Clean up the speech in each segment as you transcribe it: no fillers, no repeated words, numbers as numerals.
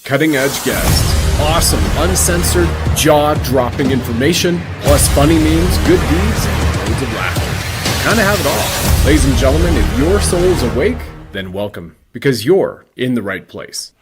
cutting edge guests, awesome, uncensored, jaw-dropping information, plus funny memes, good deeds, and loads of laughter. Kind of have it all. Ladies and gentlemen, if your soul is awake, then welcome, because you're in the right place.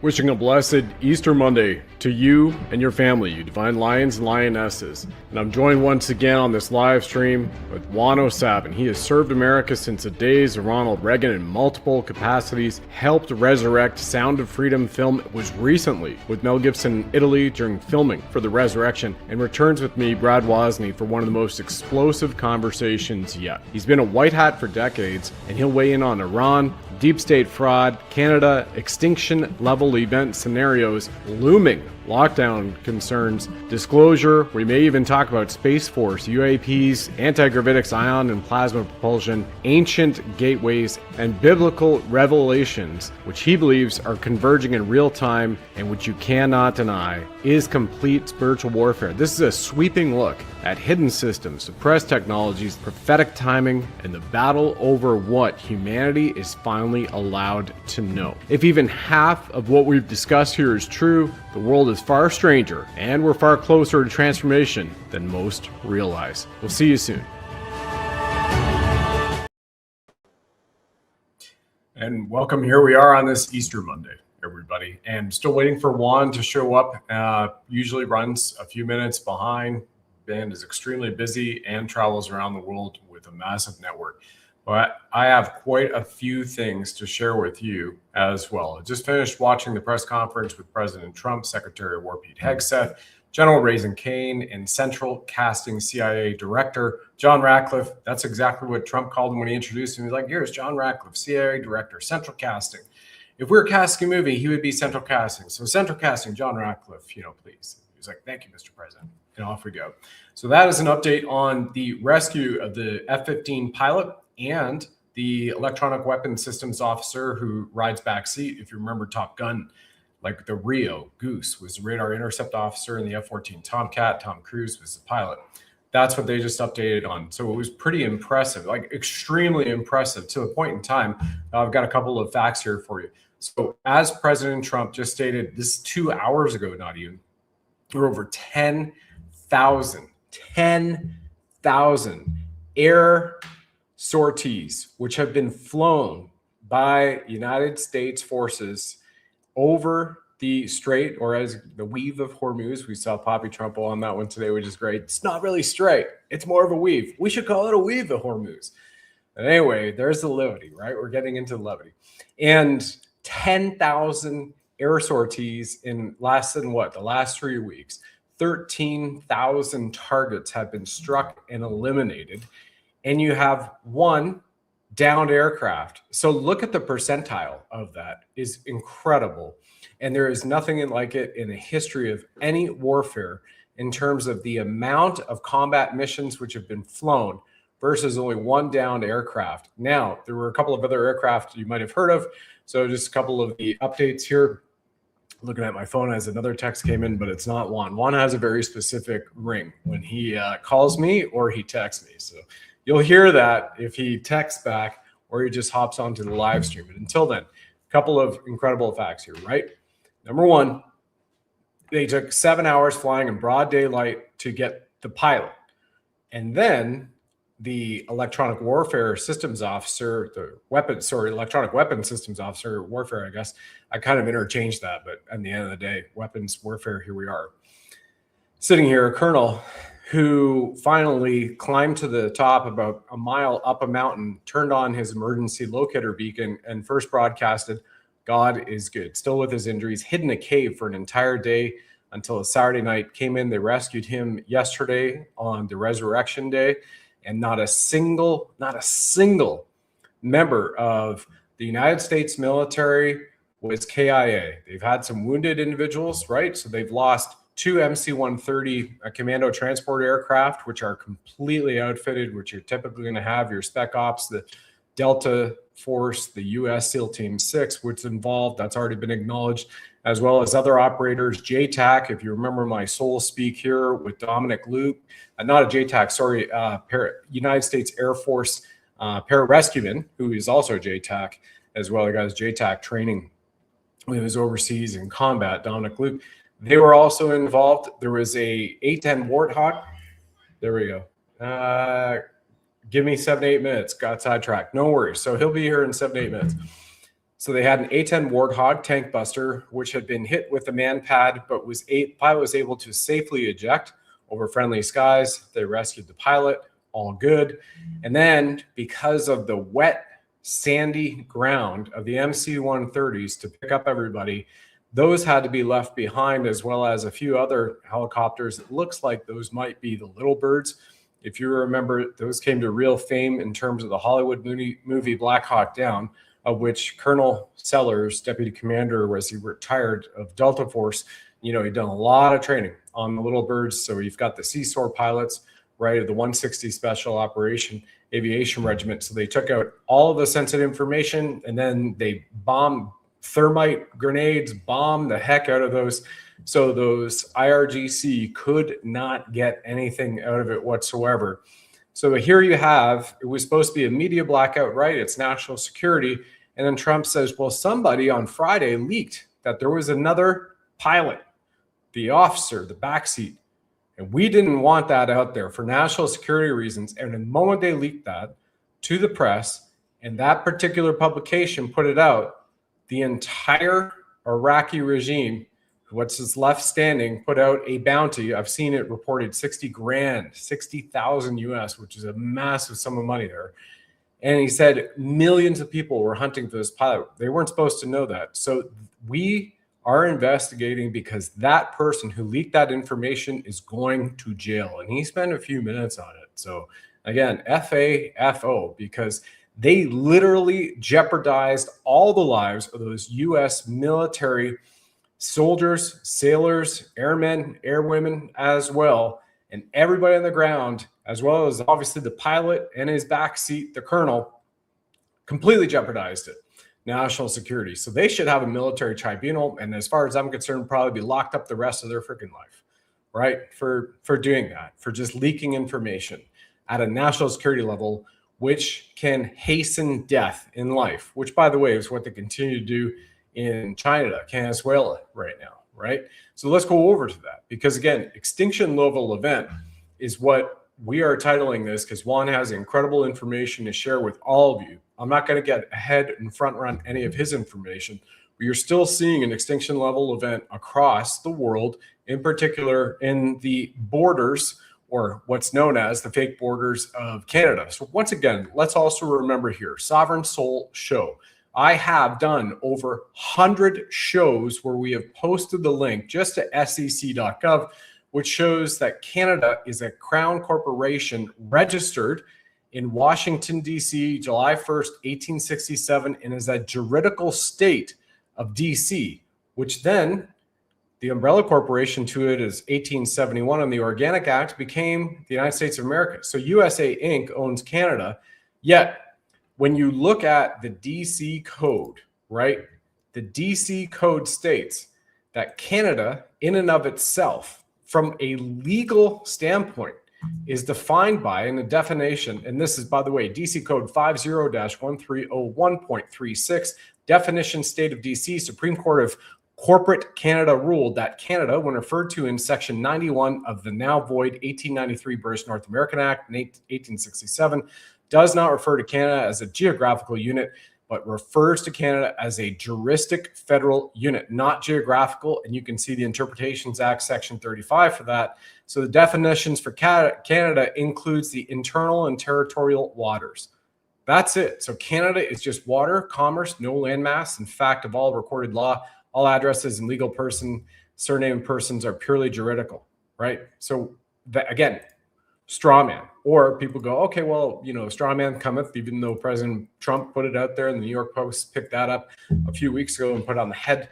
Wishing a blessed Easter Monday to you and your family, you divine lions and lionesses. And I'm joined once again on this live stream with Juan O'Savin. He has served America since the days of Ronald Reagan in multiple capacities, helped resurrect Sound of Freedom film, was recently with Mel Gibson in Italy during filming for The Resurrection, and returns with me, Brad Wozny, for one of the most explosive conversations yet. He's been a white hat for decades, and he'll weigh in on Iran, deep state fraud, Canada, extinction-level event scenarios, looming lockdown concerns, disclosure. We may even talk about Space Force, UAPs, anti-gravitics, ion and plasma propulsion, ancient gateways, and biblical revelations, which he believes are converging in real time and which you cannot deny is complete spiritual warfare. This is a sweeping look at hidden systems, suppressed technologies, prophetic timing, and the battle over what humanity is finally allowed to know. If even half of what we've discussed here is true, the world is far stranger, and we're far closer to transformation than most realize. We'll see you soon. And welcome. Here we are on this Easter Monday, everybody. And still waiting for Juan to show up. Usually runs a few minutes behind. Band is extremely busy and travels around the world with a massive network. But I have quite a few things to share with you as well. I just finished watching the press conference with President Trump, Secretary of War Pete Hegseth, General Raising Kane, and Central Casting CIA Director John Ratcliffe. That's exactly what Trump called him when he introduced him. He's like, here's John Ratcliffe, CIA Director, Central Casting. If we were casting a movie, he would be Central Casting. So Central Casting, John Ratcliffe, please. He's like, thank you, Mr. President. And off we go. So that is an update on the rescue of the F-15 pilot and the electronic weapons systems officer who rides backseat. If you remember Top Gun, like the Rio Goose was the radar intercept officer in the F-14 Tomcat. Tom Cruise was the pilot. That's what they just updated on. So it was pretty impressive, like extremely impressive to the point in time. I've got a couple of facts here for you. So as President Trump just stated, this 2 hours ago, not even, there were over 10,000 air sorties, which have been flown by United States forces over the Strait, or as the Weave of Hormuz. We saw Poppy Trump on that one today, which is great. It's not really straight. It's more of a weave. We should call it a Weave of Hormuz. But anyway, there's the levity, right? We're getting into the levity. And 10,000 air sorties in less than the last 3 weeks. 13,000 targets have been struck and eliminated. And you have one downed aircraft. So look at the percentile of that. Is incredible. And there is nothing like it in the history of any warfare in terms of the amount of combat missions which have been flown versus only one downed aircraft. Now, there were a couple of other aircraft you might have heard of. So just a couple of the updates here. Looking at my phone as another text came in, but it's not Juan. Juan has a very specific ring when he calls me or he texts me. So you'll hear that if he texts back or he just hops onto the live stream. And until then, a couple of incredible facts here, right? Number one, they took 7 hours flying in broad daylight to get the pilot. And then the electronic warfare systems officer, electronic weapons systems officer, warfare, I guess. I kind of interchanged that, but at the end of the day, weapons warfare, here we are. Sitting here, a colonel who finally climbed to the top about a mile up a mountain, turned on his emergency locator beacon, and first broadcasted, God is good. Still with his injuries, hid in a cave for an entire day until a Saturday night. Came in, they rescued him yesterday on the Resurrection Day. And not a single member of the United States military was KIA. They've had some wounded individuals, right? So they've lost 2 MC-130 commando transport aircraft, which are completely outfitted, which you're typically going to have your Spec Ops, the Delta Force, the U.S. SEAL Team 6, which is involved. That's already been acknowledged, as well as other operators. JTAC, if you remember my soul speak here with Dominic Luke, not a JTAC, sorry, United States Air Force pararescueman, who is also JTAC as well. He got his JTAC training when he was overseas in combat, Dominic Luke. They were also involved. There was a A-10 Warthog. There we go. Give me 7-8 minutes. Got sidetracked. No worries. So he'll be here in 7-8 minutes. So they had an A-10 Warthog tank buster, which had been hit with a man pad, but pilot was able to safely eject over friendly skies. They rescued the pilot. All good. And then because of the wet, sandy ground of the MC-130s to pick up everybody, those had to be left behind, as well as a few other helicopters. It looks like those might be the Little Birds. If you remember, those came to real fame in terms of the Hollywood movie Black Hawk Down, of which Colonel Sellers, deputy commander, was he retired of Delta Force. You know, he'd done a lot of training on the Little Birds. So you've got the Seesaw pilots, right, of the 160 Special Operation Aviation Regiment. So they took out all of the sensitive information, and then they bombed thermite grenades, bombed the heck out of those. So those IRGC could not get anything out of it whatsoever. So here you have, it was supposed to be a media blackout, right? It's national security. And then Trump says, well, somebody on Friday leaked that there was another pilot, the officer, the backseat. And we didn't want that out there for national security reasons. And the moment they leaked that to the press, and that particular publication put it out, the entire Iraqi regime, what's left standing, put out a bounty. I've seen it reported 60 grand, 60,000 US, which is a massive sum of money there. And he said millions of people were hunting for this pilot. They weren't supposed to know that. So we are investigating because that person who leaked that information is going to jail. And he spent a few minutes on it. So again, FAFO, because they literally jeopardized all the lives of those US military soldiers, sailors, airmen, airwomen as well, and everybody on the ground, as well as obviously the pilot and his backseat, the colonel, completely jeopardized it. National security. So they should have a military tribunal, and as far as I'm concerned, probably be locked up the rest of their freaking life, right? For doing that, for just leaking information at a national security level, which can hasten death in life, which, by the way, is what they continue to do in China, Venezuela right now, right? So let's go over to that, because again, extinction level event is what we are titling this, because Juan has incredible information to share with all of you. I'm not going to get ahead and front run any of his information, but you're still seeing an extinction level event across the world, in particular in the borders, or what's known as the fake borders of Canada. So once again, let's also remember here, Sovereign Soul Show. I have done over 100 shows where we have posted the link just to sec.gov, which shows that Canada is a crown corporation registered in Washington, D.C., July 1st, 1867, and is a juridical state of D.C., which then the umbrella corporation to it is 1871, and the Organic Act became the United States of America. So USA Inc. owns Canada, yet when you look at the DC code, right, the DC code states that Canada in and of itself, from a legal standpoint, is defined by, in the definition, and this is, by the way, DC code 50-1301.36, definition state of DC, Supreme Court of Corporate Canada ruled that Canada, when referred to in section 91 of the now void 1893 British North American Act in 1867, does not refer to Canada as a geographical unit, but refers to Canada as a juristic federal unit, not geographical. And you can see the Interpretations Act, section 35 for that. So the definitions for Canada includes the internal and territorial waters. That's it. So Canada is just water, commerce, no landmass. In fact, of all recorded law, all addresses and legal person, surname persons are purely juridical, right? So that, again, straw man. Or people go, okay, well, you know, straw man cometh, even though President Trump put it out there and the New York Post picked that up a few weeks ago and put it on the head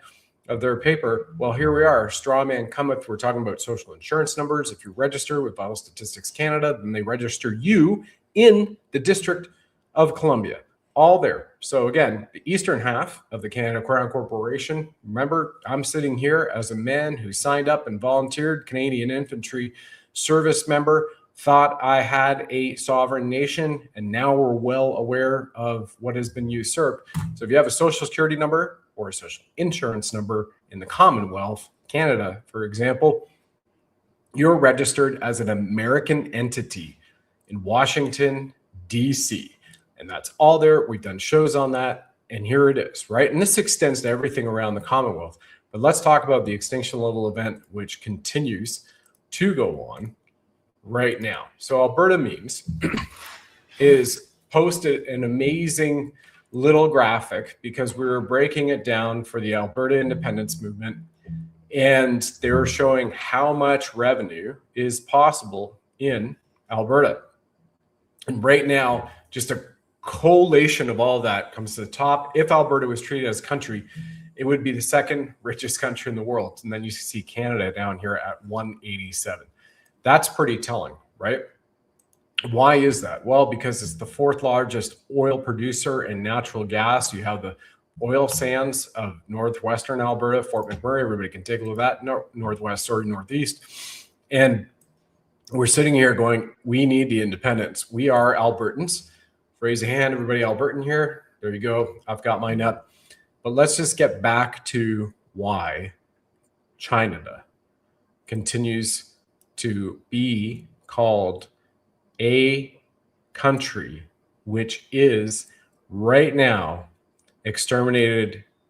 of their paper. Well, here we are, straw man cometh. We're talking about social insurance numbers. If you register with Vital Statistics Canada, then they register you in the District of Columbia, all there. So again, the eastern half of the Canada Crown Corporation, remember, I'm sitting here as a man who signed up and volunteered, Canadian Infantry service member, thought I had a sovereign nation, and now we're well aware of what has been usurped. So if you have a social security number or a social insurance number in the Commonwealth, Canada, for example, you're registered as an American entity in Washington, D.C. And that's all there. We've done shows on that. And here it is, right? And this extends to everything around the Commonwealth. But let's talk about the extinction level event, which continues to go on right now. So Alberta Memes is posted an amazing little graphic because we were breaking it down for the Alberta independence movement. And they were showing how much revenue is possible in Alberta. And right now, just a collation of all that comes to the top. If Alberta was treated as a country, it would be the second richest country in the world. And then you see Canada down here at 187. That's pretty telling, right? Why is that? Well, because it's the fourth largest oil producer in natural gas. You have the oil sands of northwestern Alberta, Fort McMurray. Everybody can take a look at that. Northwest or northeast. And we're sitting here going, we need the independence. We are Albertans. Raise a hand, everybody Albertan here. There you go. I've got mine up. But let's just get back to why China continues to be called a country which is right now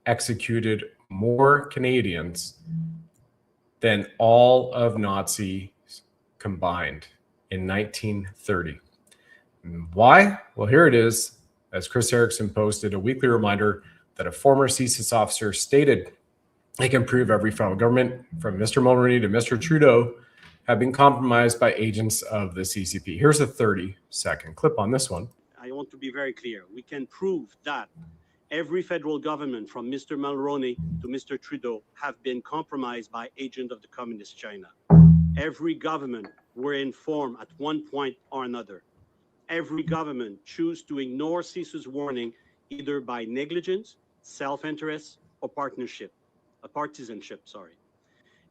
executed more Canadians than all of Nazis combined in 1930. Why? Well, here it is. As Chris Erickson posted, a weekly reminder that a former CSIS officer stated they can prove every federal government, from Mr. Mulroney to Mr. Trudeau, have been compromised by agents of the CCP. Here's a 30-second clip on this one. I want to be very clear. We can prove that every federal government, from Mr. Mulroney to Mr. Trudeau, have been compromised by agents of the Communist China. Every government were informed at one point or another. Every government choose to ignore CSIS warning either by negligence, self-interest, or partisanship.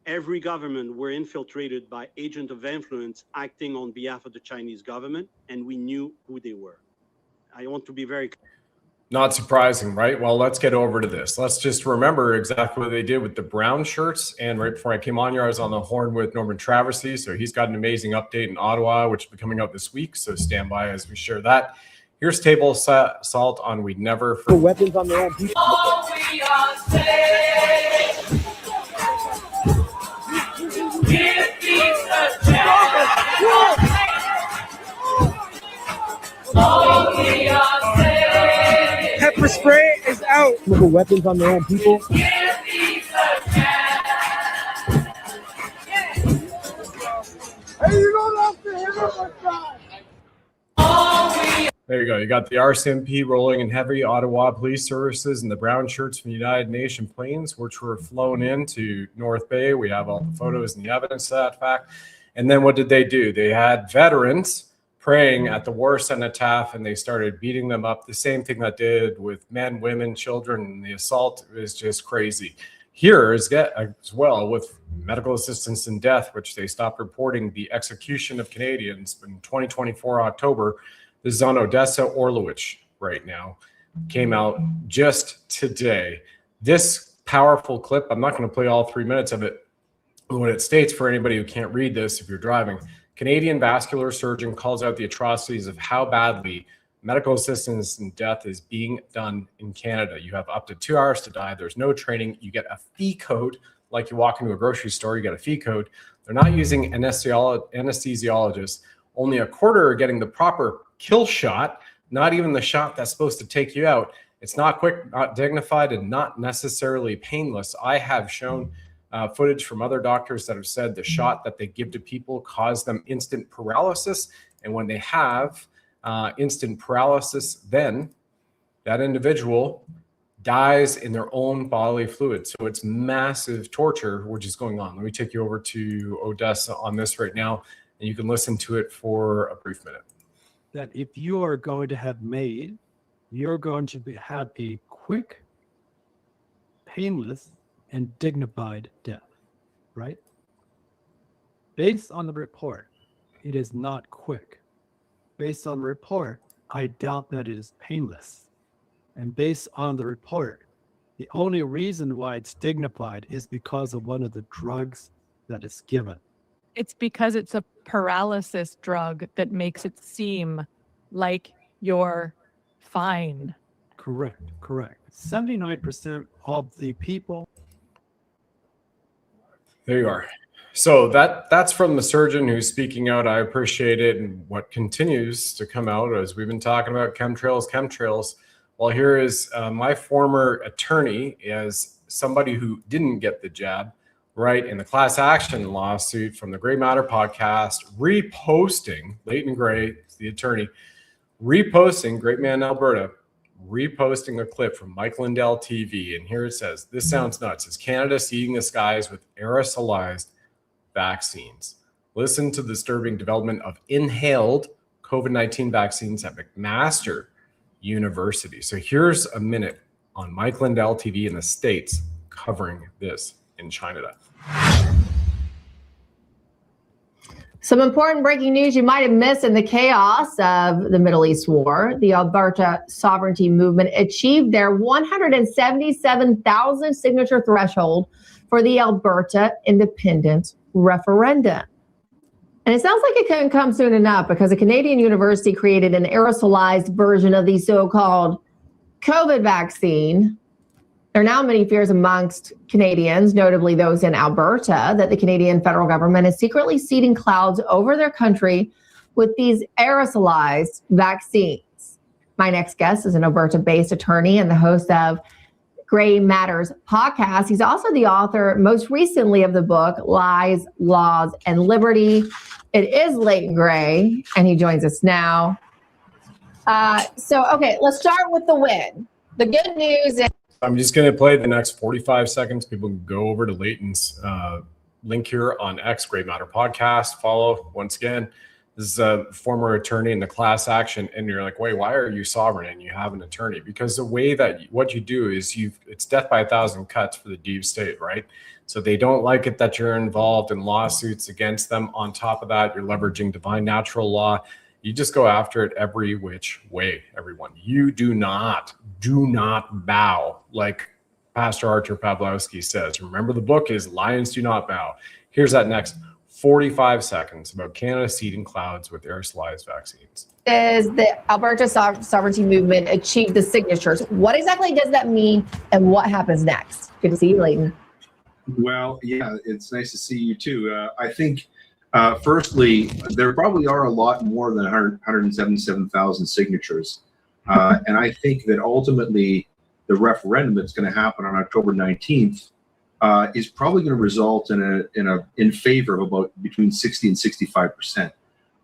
Every government were infiltrated by agents of influence acting on behalf of the Chinese government, and we knew who they were. I want to be very clear. Not surprising, right? Well, let's get over to this. Let's just remember exactly what they did with the brown shirts. And right before I came on here, I was on the horn with Norman Traversy. So he's got an amazing update in Ottawa, which will be coming out this week. So stand by as we share that. Here's table salt on We'd Never Forget. Weapons on their own people. Oh, we are saved. Give peace a chance. Oh, we are saved. Pepper spray is out. With the weapons on their own people. Give peace a chance. Hey, you don't have to hit him like that. There you go. You got the RCMP rolling in heavy Ottawa police services and the brown shirts from the United Nations planes, which were flown into North Bay. We have all the photos and the evidence of that fact. And then what did they do? They had veterans praying at the war cenotaph, and they started beating them up. The same thing that did with men, women, children, and the assault is just crazy. Here is as well with medical assistance in death, which they stopped reporting the execution of Canadians in 2024 October. This is on Odessa Orlowich right now. Came out just today. This powerful clip, I'm not going to play all 3 minutes of it. What it states, for anybody who can't read this if you're driving, Canadian vascular surgeon calls out the atrocities of how badly medical assistance in death is being done in Canada. You have up to 2 hours to die. There's no training. You get a fee code. Like you walk into a grocery store, you get a fee code. They're not using anesthesiologists. Only a quarter are getting the proper kill shot, not even the shot that's supposed to take you out. It's not quick, not dignified, and not necessarily painless. I have shown footage from other doctors that have said the shot that they give to people cause them instant paralysis. And when they have instant paralysis, then that individual dies in their own bodily fluid. So it's massive torture, which is going on. Let me take you over to Odessa on this right now, and you can listen to it for a brief minute. That if you are going to have made, you're going to have a quick, painless, and dignified death, right? Based on the report, it is not quick. Based on the report, I doubt that it is painless. And based on the report, The only reason why it's dignified is because of one of the drugs that is given. It's because it's a paralysis drug that makes it seem like you're fine. Correct. 79% of the people. There you are. So that's from the surgeon who's speaking out. I appreciate it. And what continues to come out as we've been talking about chemtrails. Well, here is my former attorney as somebody who didn't get the jab, right, in the class action lawsuit from the Gray Matter podcast, reposting, Leighton Gray, the attorney, reposting, great man in Alberta, reposting a clip from Mike Lindell TV. And here it says, this sounds nuts. Is Canada seeding the skies with aerosolized vaccines? Listen to the disturbing development of inhaled COVID-19 vaccines at McMaster University. So here's a minute on Mike Lindell TV in the States covering this in China. Some important breaking news you might have missed in the chaos of the Middle East war. The Alberta sovereignty movement achieved their 177,000 signature threshold for the Alberta independence referendum. And it sounds like it couldn't come soon enough because a Canadian university created an aerosolized version of the so-called COVID vaccine. There are now many fears amongst Canadians, notably those in Alberta, that the Canadian federal government is secretly seeding clouds over their country with these aerosolized vaccines. My next guest is an Alberta-based attorney and the host of Gray Matters podcast. He's also the author, most recently, of the book, Lies, Laws, and Liberty. It is Leighton Gray, and he joins us now. Okay, let's start with the win. The good news is... I'm just going to play the next 45 seconds. People can go over to Leighton's link here on X, Gray Matter Podcast. Follow, once again. This is a former attorney in the class action, and you're like, wait, why are you sovereign and you have an attorney? Because the way that what you do is it's death by 1,000 cuts for the deep state, right? So they don't like it that you're involved in lawsuits against them. On top of that, you're leveraging divine natural law. You just go after it every which way, everyone. You do not bow, like Pastor Archer Pawlowski says. Remember, the book is Lions Do Not Bow. Here's that next 45 seconds about Canada seeding clouds with aerosolized vaccines. Is the Alberta sovereignty movement achieved the signatures? What exactly does that mean, and what happens next? Good to see you, Leighton. Well, yeah, it's nice to see you too. I think, firstly, there probably are a lot more than 177,000 signatures. And I think that ultimately the referendum that's going to happen on October 19th is probably going to result in favor of about between 60 and 65%.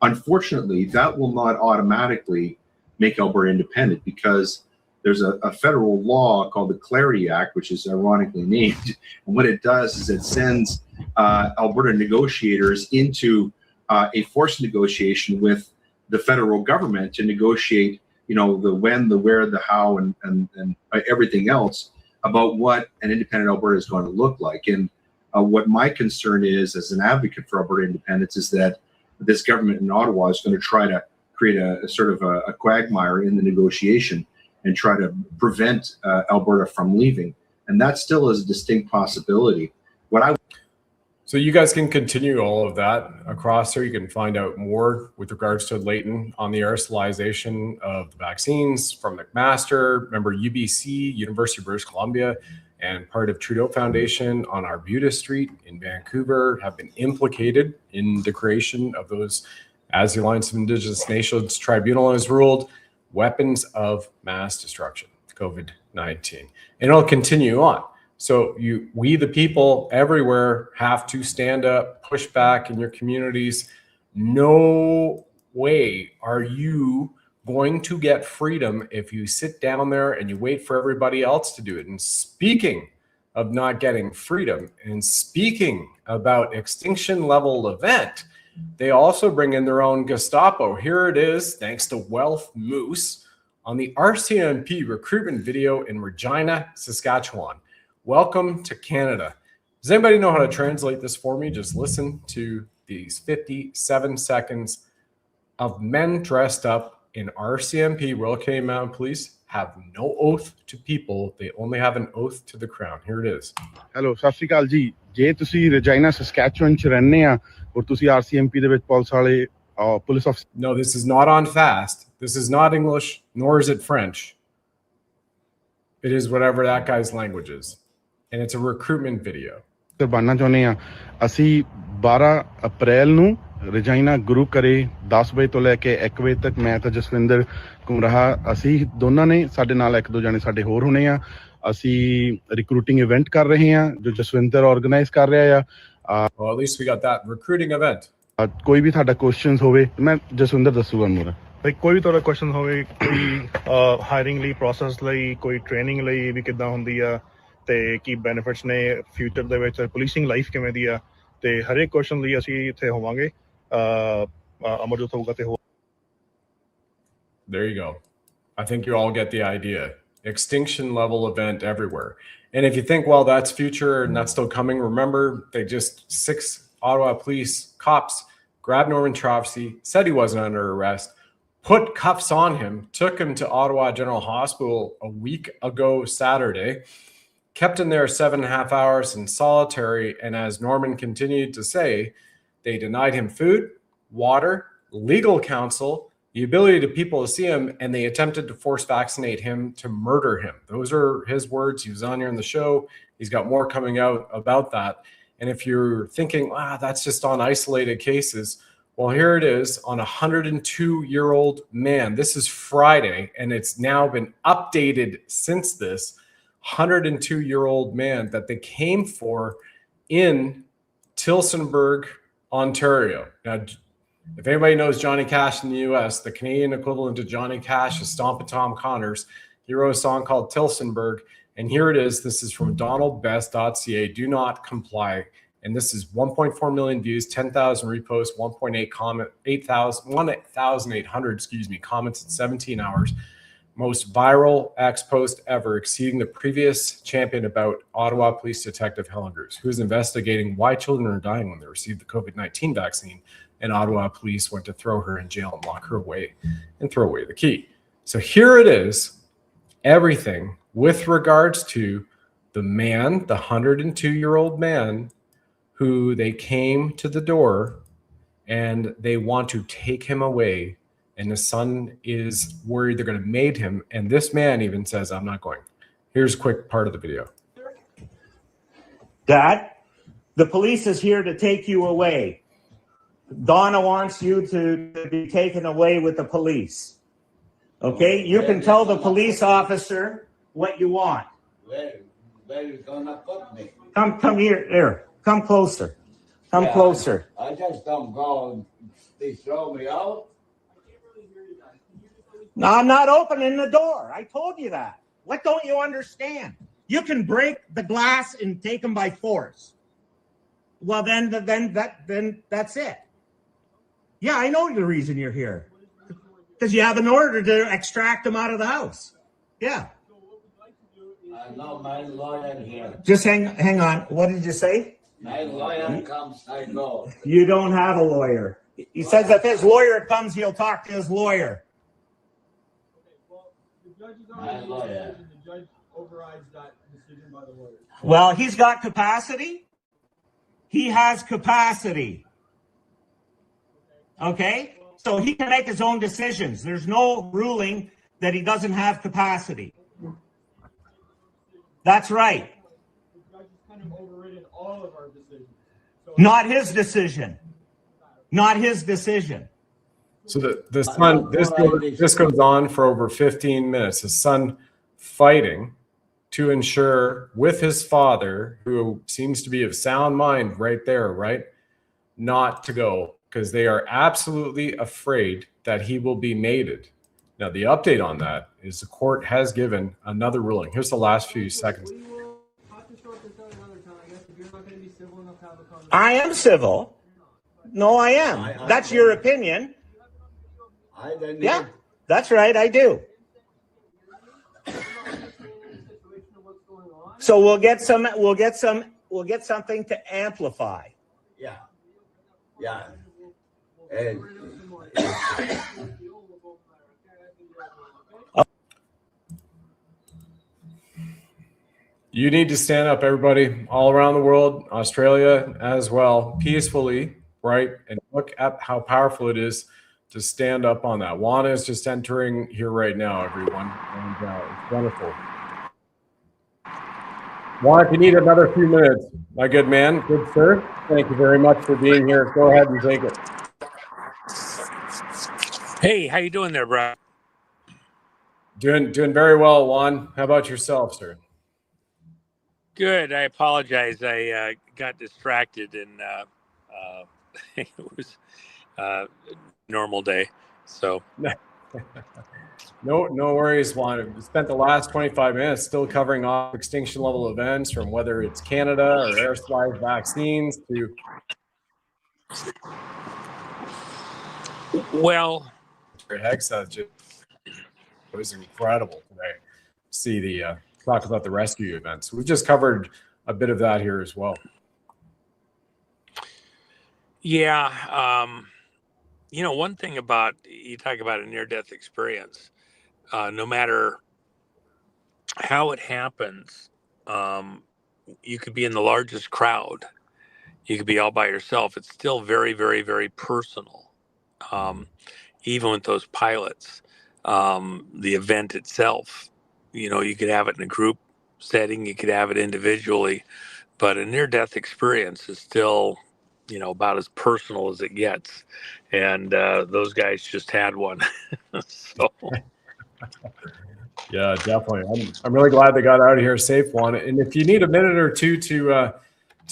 Unfortunately, that will not automatically make Alberta independent because there's a federal law called the Clarity Act, which is ironically named. And what it does is it sends Alberta negotiators into a forced negotiation with the federal government to negotiate, the when, the where, the how, and everything else about what an independent Alberta is going to look like. And what my concern is, as an advocate for Alberta independence, is that this government in Ottawa is going to try to create a sort of a quagmire in the negotiation and try to prevent Alberta from leaving. And that still is a distinct possibility. So you guys can continue all of that across here. You can find out more with regards to Leighton on the aerosolization of the vaccines from McMaster. Remember, UBC, University of British Columbia, and part of Trudeau Foundation on Arbutus Street in Vancouver have been implicated in the creation of those, as the Alliance of Indigenous Nations Tribunal has ruled, weapons of mass destruction, COVID-19. And it'll continue on. So we, the people everywhere, have to stand up, push back in your communities. No way are you going to get freedom if you sit down there and you wait for everybody else to do it. And speaking of not getting freedom, and speaking about extinction level event, they also bring in their own Gestapo. Here it is, thanks to Wealth Moose, on the RCMP recruitment video in Regina, Saskatchewan. Welcome to Canada. Does anybody know how to translate this for me? Just listen to these 57 seconds of men dressed up in RCMP, Royal Canadian Mounted Police have no oath to people. They only have an oath to the crown. Here it is. Hello ਸਤਿ ਸ਼੍ਰੀ ਅਕਾਲ ਜੀ ਜੇ ਤੁਸੀਂ Regina Saskatchewan ਚ ਰਹਿੰਦੇ ਆ ਔਰ ਤੁਸੀਂ RCMP ਦੇ ਵਿੱਚ ਪੁਲਿਸ ਵਾਲੇ police of No, this is not on fast. This is not English, nor is it French. It is whatever that guy's language is. And it's a recruitment video. ਬਣਨਾ ਚਾਹੁੰਦੇ ਆ ਅਸੀਂ 12 ਅਪ੍ਰੈਲ ਨੂੰ ਰਜਾਈਨਾ ਗੁਰੂ ਘਰੇ 10 ਵਜੇ ਤੋਂ ਲੈ ਕੇ 1 ਵਜੇ ਤੱਕ ਮੈਂ ਤਾਂ ਜਸਵਿੰਦਰ ਕੁਮਰਾਹਾ ਅਸੀਂ ਦੋਨਾਂ ਨੇ ਸਾਡੇ ਨਾਲ ਇੱਕ ਦੋ ਜਣੇ ਸਾਡੇ ਹੋਰ ਹੋਣੇ ਆ ਅਸੀਂ ਰਿਕਰੂਟਿੰਗ ਇਵੈਂਟ ਕਰ ਰਹੇ ਆ ਜੋ ਜਸਵਿੰਦਰ ਆਰਗੇਨਾਈਜ਼ ਕਰ ਰਿਹਾ ਆ Well, at least we got that recruiting event. ਕੋਈ ਵੀ ਤੁਹਾਡਾ ਕੁਐਸਚਨਸ ਹੋਵੇ ਮੈਂ ਜਸਵਿੰਦਰ ਦੱਸੂਗਾ ਮੋਰਾ ਕੋਈ ਵੀ ਤੁਹਾਡਾ ਕੁਐਸਚਨ ਹੋਵੇ ਕੋਈ ਹਾਇਰਿੰਗ ਲਈ ਪ੍ਰੋਸੈਸ ਲਈ ਕੋਈ ਟ੍ਰੇਨਿੰਗ ਲਈ ਵੀ ਕਿੱਦਾਂ ਹੁੰਦੀ ਆ ਤੇ ਕੀ ਬੈਨੀਫਿਟਸ ਨੇ ਫਿਊਚਰ ਦੇ ਵਿੱਚ ਪੁਲਿਸਿੰਗ ਲਾਈਫ ਕਿਵੇਂ ਦੀ ਆ ਤੇ ਹਰੇਕ ਕੁਐਸਚਨ ਲਈ ਅਸੀਂ ਇੱਥੇ ਹੋਵਾਂਗੇ ਅਮਰਜੋਤ ਹੋਊਗਾ ਤੇ There you go. I think you all get the idea. Extinction level event everywhere. And if you think, well, that's future and that's still coming, remember they just 6 Ottawa police cops grabbed Norman Tropsy, said he wasn't under arrest, put cuffs on him, took him to Ottawa General Hospital a week ago Saturday, kept him there 7.5 hours in solitary. And as Norman continued to say, they denied him food, water, legal counsel, the ability to people to see him, and they attempted to force vaccinate him to murder him. Those are his words. He was on here in the show. He's got more coming out about that. And if you're thinking, wow, that's just on isolated cases, well, here it is on a 102-year-old man. This is Friday, and it's now been updated since this 102-year-old man that they came for in Tillsonburg, Ontario. Now, if anybody knows Johnny Cash in the US, the Canadian equivalent to Johnny Cash is Stompin' Tom Connors. He wrote a song called Tillsonburg. And here it is. This is from donaldbest.ca. Do not comply. And this is 1.4 million views, 10,000 reposts, 1,800 comments in 17 hours. Most viral X post ever, exceeding the previous champion about Ottawa Police Detective Helen Bruce, who is investigating why children are dying when they receive the COVID-19 vaccine. And Ottawa police went to throw her in jail and lock her away and throw away the key. So here it is, everything with regards to the man, the 102-year-old man, who they came to the door and they want to take him away. And the son is worried they're going to maim him. And this man even says, I'm not going. Here's a quick part of the video. Dad, the police is here to take you away. Donna wants you to be taken away with the police. Okay? You can tell the police officer what you want. Where you gonna put me? Come here. There. Come closer. Come closer. I just don't go and they throw me out. No, I'm not opening the door. I told you that. What don't you understand? You can break the glass and take them by force. Well, then that's it. Yeah, I know the reason you're here. Because you have an order to extract them out of the house. Yeah. I know my lawyer here. Just hang on. What did you say? My lawyer comes, I go. You don't have a lawyer. He says if his lawyer comes, he'll talk to his lawyer. My lawyer. The judge overrides that decision by the lawyer. Well, he's got capacity. He has capacity. Okay? So he can make his own decisions. There's no ruling that he doesn't have capacity. That's right. The judge has kind of overridden all of our decisions. So Not his decision. Not his decision. So the son, this goes on for over 15 minutes. His son fighting to ensure with his father, who seems to be of sound mind right there, right? Not to go, because they are absolutely afraid that he will be mated. Now, the update on that is the court has given another ruling. Here's the last few seconds. I am civil. No, I am. That's your opinion. Yeah, that's right. I do. So we'll get something to amplify. Yeah. Yeah. And, You need to stand up, everybody, all around the world, Australia as well, peacefully, right? And look at how powerful it is to stand up on that. Juan is just entering here right now, everyone. And it's wonderful. Juan, if you need another few minutes, my good man, good sir, thank you very much for being here. Go ahead and take it. Hey, how you doing there, bro? Doing very well, Juan. How about yourself, sir? Good. I apologize. I got distracted and it was normal day. So No worries, Juan. We spent the last 25 minutes still covering off extinction level events, from whether it's Canada or aerosolized vaccines to. Well, it was incredible today. See the talk about the rescue events. We've just covered a bit of that here as well. yeah. One thing about, you talk about a near-death experience, no matter how it happens, you could be in the largest crowd. You could be all by yourself. It's still very, very, very personal. Even with those pilots, the event itself, you could have it in a group setting, you could have it individually, but a near-death experience is still, about as personal as it gets. And those guys just had one. So. Yeah, definitely. I'm really glad they got out of here safe, Juan. And if you need a minute or two to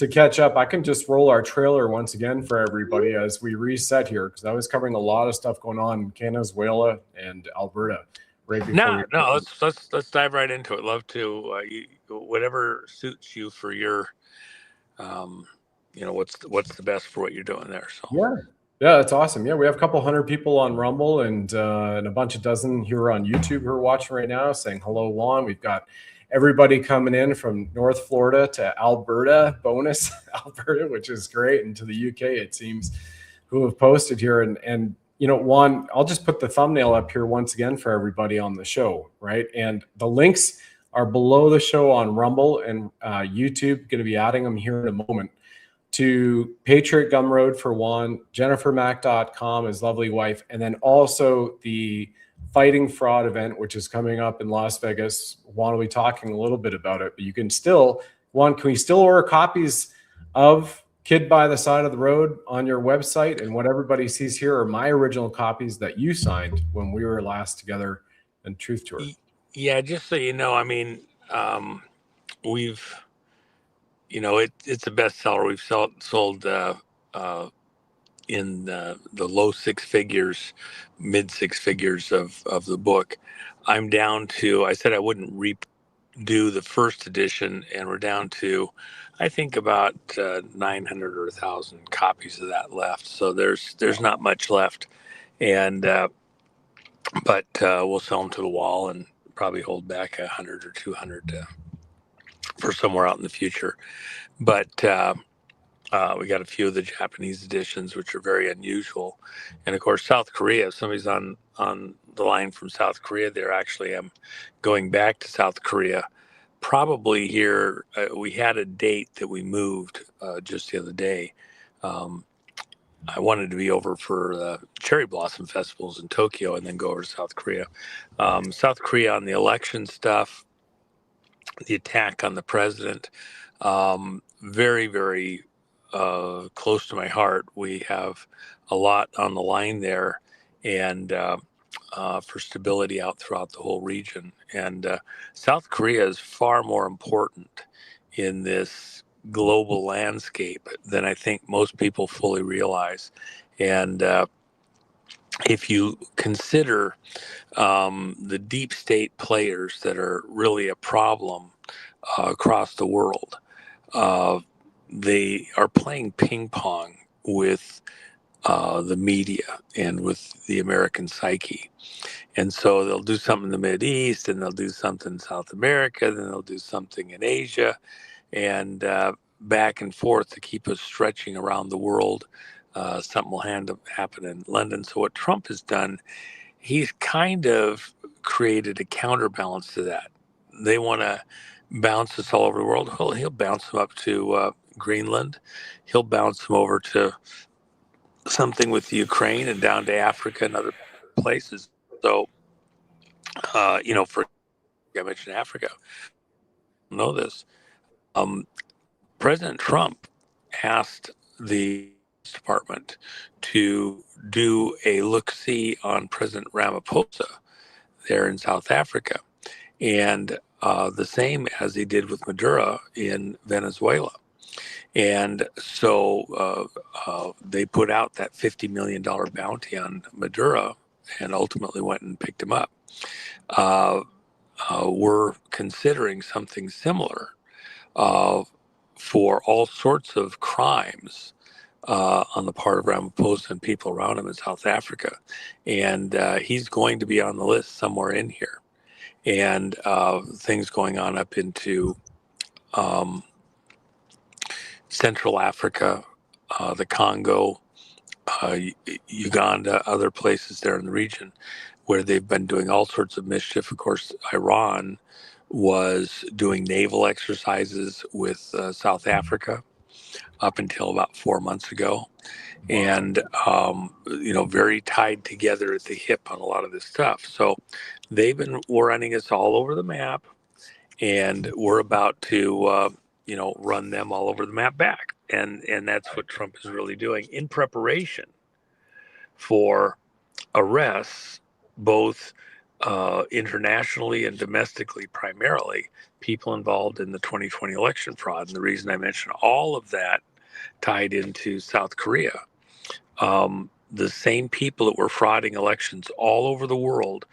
catch up, I can just roll our trailer once again for everybody as we reset here, because I was covering a lot of stuff going on in Venezuela and Alberta right before. No, let's dive right into it. Love to. Whatever suits you for your, what's the best for what you're doing there. So yeah, that's awesome. Yeah, we have a couple hundred people on Rumble and a bunch of dozen here on YouTube who are watching right now, saying hello, Juan. We've got everybody coming in from North Florida to Alberta, bonus Alberta, which is great, and to the UK, it seems, who have posted here. And Juan, I'll just put the thumbnail up here once again for everybody on the show, right? And the links are below the show on Rumble and YouTube. Going to be adding them here in a moment. To Patriot Gumroad for Juan, JenniferMac.com, his lovely wife, and then also the Fighting Fraud event, which is coming up in Las Vegas. Juan will be talking a little bit about it, but you can still, Juan, can we still order copies of Kid by the Side of the Road on your website? And what everybody sees here are my original copies that you signed when we were last together in Truth Tour. Yeah, just so you know, I mean, we've, it's a bestseller. We've sold in the low six figures, mid six figures of the book. I'm down to, I said I wouldn't redo the first edition, and we're down to, I think, about 900 or 1,000 copies of that left. So there's not much left, and but we'll sell them to the wall and probably hold back 100 or 200 for somewhere out in the future. But we got a few of the Japanese editions, which are very unusual. And of course, South Korea, if somebody's on the line from South Korea, there actually am going back to South Korea. Probably here, we had a date that we moved just the other day. I wanted to be over for the cherry blossom festivals in Tokyo and then go over to South Korea. South Korea on the election stuff, the attack on the president, very, very close to my heart. We have a lot on the line there, and for stability out throughout the whole region. And South Korea is far more important in this global landscape than I think most people fully realize. And if you consider the deep state players that are really a problem across the world, they are playing ping pong with the media and with the American psyche. And so they'll do something in the Mideast, and they'll do something in South America, then they'll do something in Asia, and back and forth to keep us stretching around the world. Something will happen in London. So what Trump has done, he's kind of created a counterbalance to that. They want to bounce us all over the world. He'll bounce them up to Greenland. He'll bounce them over to something with Ukraine and down to Africa and other places. So, for I mentioned Africa. Know this. President Trump asked the Department to do a look-see on President Ramaphosa there in South Africa, and the same as he did with Maduro in Venezuela. And so they put out that $50 million bounty on Maduro and ultimately went and picked him up. We're considering something similar for all sorts of crimes on the part of Ramaphosa and people around him in South Africa. And he's going to be on the list somewhere in here. And things going on up into Central Africa, the Congo, Uganda, other places there in the region where they've been doing all sorts of mischief. Of course, Iran was doing naval exercises with South Africa up until about 4 months ago. And, very tied together at the hip on a lot of this stuff. So they've been running us all over the map, and we're about to, run them all over the map back. And that's what Trump is really doing in preparation for arrests, both internationally and domestically, primarily people involved in the 2020 election fraud. And the reason I mention all of that tied into South Korea, the same people that were frauding elections all over the world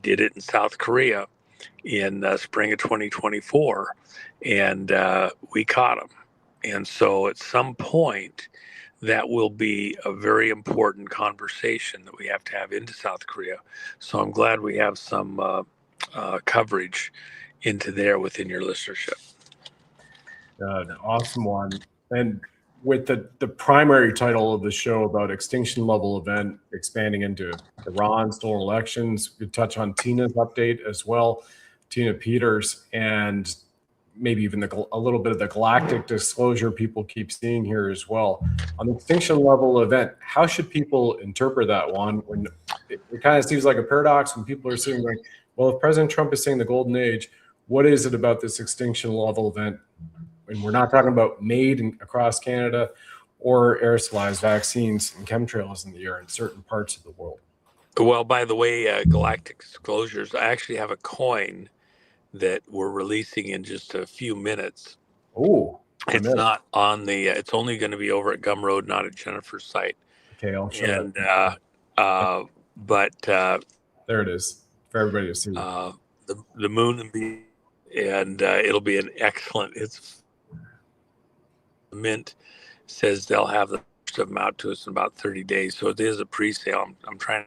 did it in South Korea in spring of 2024, and we caught them. And so at some point, that will be a very important conversation that we have to have into South Korea. So I'm glad we have some coverage into there within your listenership. An awesome one. And with the primary title of the show about extinction level event expanding into Iran, stolen elections, we could touch on Tina's update as well, Tina Peters, and maybe even a little bit of the galactic disclosure people keep seeing here as well. On the extinction level event, how should people interpret that one? When it kind of seems like a paradox when people are saying, like, well, if President Trump is saying the golden age, what is it about this extinction level event? And we're not talking about across Canada or aerosolized vaccines and chemtrails in the air in certain parts of the world. Well, by the way, galactic disclosures, I actually have a coin that we're releasing in just a few minutes. Oh, it's not on the, it's only going to be over at Gumroad, not at Jennifer's site. Okay, I'll show and, there it is for everybody to see. The moon and it'll be an excellent, the Mint says they'll have the first of them out to us in about 30 days. So it is a pre-sale. I'm trying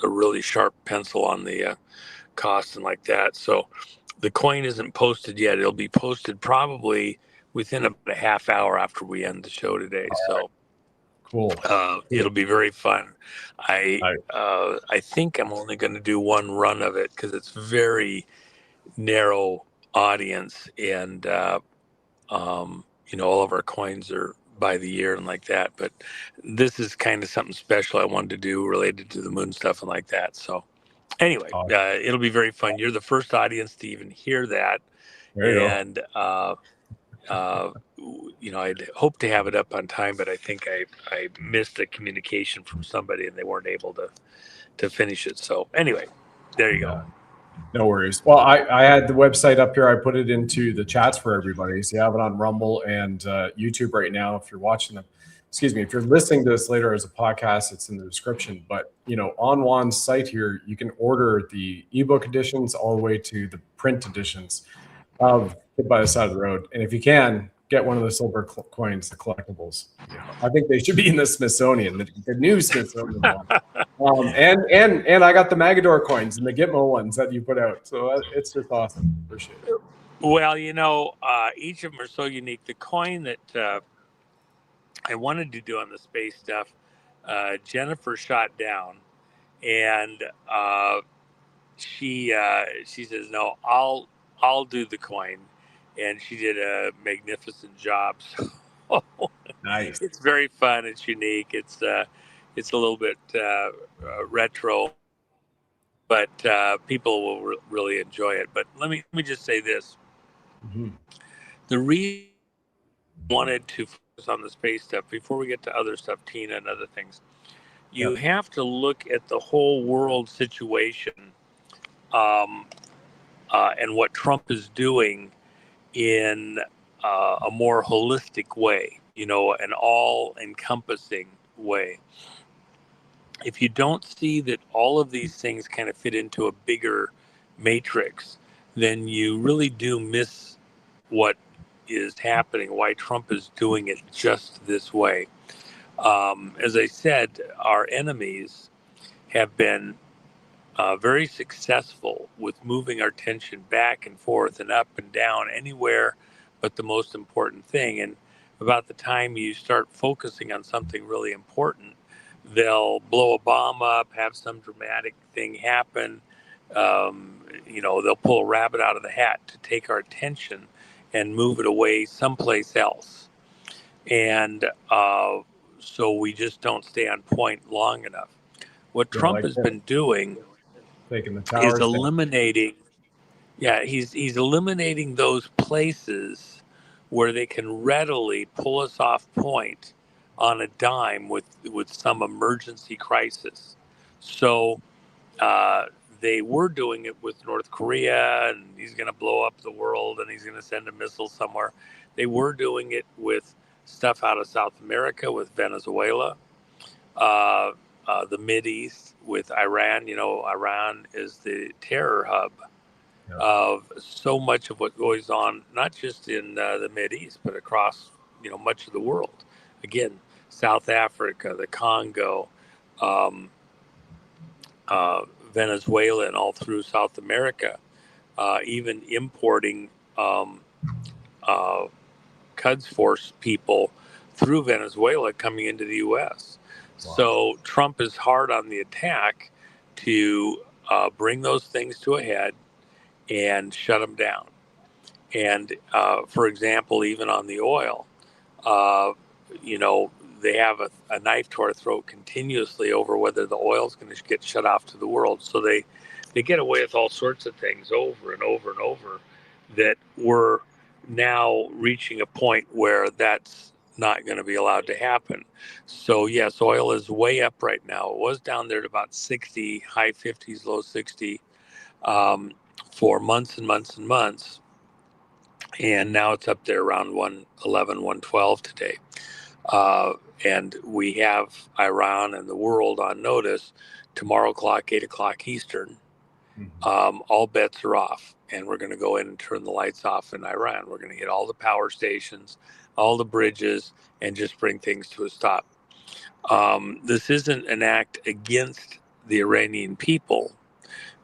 a really sharp pencil on the cost and like that. So the coin isn't posted yet. It'll be posted probably within about a half hour after we end the show today. So cool. It'll be very fun. I think I'm only going to do one run of it because it's very narrow audience, and all of our coins are by the year and like that. But this is kind of something special I wanted to do related to the moon stuff and like that. So anyway, it'll be very fun. You're the first audience to even hear that. And, I'd hope to have it up on time, but I think I missed a communication from somebody and they weren't able to finish it. So anyway, there you go. No worries. Well, I had the website up here. I put it into the chats for everybody. So you have it on Rumble and YouTube right now. If you're watching them, if you're listening to this later as a podcast, it's in the description. But, on Juan's site here, you can order the ebook editions all the way to the print editions of Hit by the Side of the Road. And if you can, get one of the silver coins, the collectibles. I think they should be in the Smithsonian, the new Smithsonian one. And I got the Magador coins and the Gitmo ones that you put out. So it's just awesome. Appreciate it. Well, each of them are so unique. The coin that I wanted to do on the space stuff, Jennifer shot down, and she says, no, I'll do the coin. and she did a magnificent job. So Nice. it's very fun. It's unique. It's a little bit retro, but people will really enjoy it. But let me just say this: the reason I wanted to focus on the space stuff before we get to other stuff, Tina and other things. You have to look at the whole world situation and what Trump is doing in a more holistic way, an all-encompassing way. If you don't see that all of these things kind of fit into a bigger matrix, then you really do miss what is happening, why Trump is doing it just this way. As I said, our enemies have been very successful with moving our tension back and forth and up and down anywhere but the most important thing. And about the time you start focusing on something really important, they'll blow a bomb up, have some dramatic thing happen. They'll pull a rabbit out of the hat to take our attention and move it away someplace else. And so we just don't stay on point long enough. What Trump has been doing taking the is towers down. eliminating, he's eliminating those places where they can readily pull us off point on a dime with some emergency crisis. So they were doing it with North Korea, and he's going to blow up the world, and he's going to send a missile somewhere. They were doing it with stuff out of South America, with Venezuela, the Mideast, with Iran. Iran is the terror hub of so much of what goes on, not just in the Mideast, but across much of the world. Again, South Africa, the Congo, Venezuela, and all through South America, even importing Quds Force people through Venezuela coming into the U.S. Wow. So Trump is hard on the attack to bring those things to a head and shut them down. And for example, even on the oil, they have a knife to our throat continuously over whether the oil is going to get shut off to the world. So they get away with all sorts of things over and over and over that we're now reaching a point where that's not going to be allowed to happen. So yes, oil is way up right now. It was down there at about 60, high 50s, low 60 for months and months and months. And now it's up there around 111, 112 today. And we have Iran and the world on notice. Tomorrow clock, 8 o'clock Eastern, all bets are off. And we're going to go in and turn the lights off in Iran. We're going to hit all the power stations, all the bridges, and just bring things to a stop. This isn't an act against the Iranian people.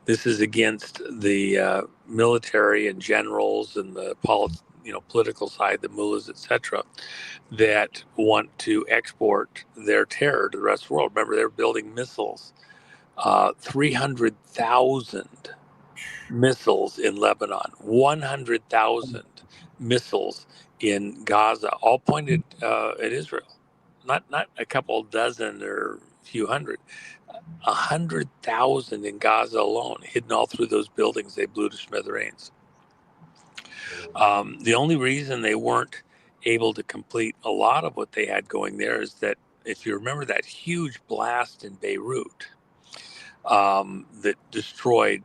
This is against the military and generals and the political side, the mullahs, etc., that want to export their terror to the rest of the world. Remember, they're building missiles, 300,000 missiles in Lebanon, 100,000 missiles in Gaza, all pointed at Israel. Not a couple dozen or a few hundred. 100,000 in Gaza alone, hidden all through those buildings they blew to smithereens. The only reason they weren't able to complete a lot of what they had going there is that, if you remember that huge blast in Beirut that destroyed,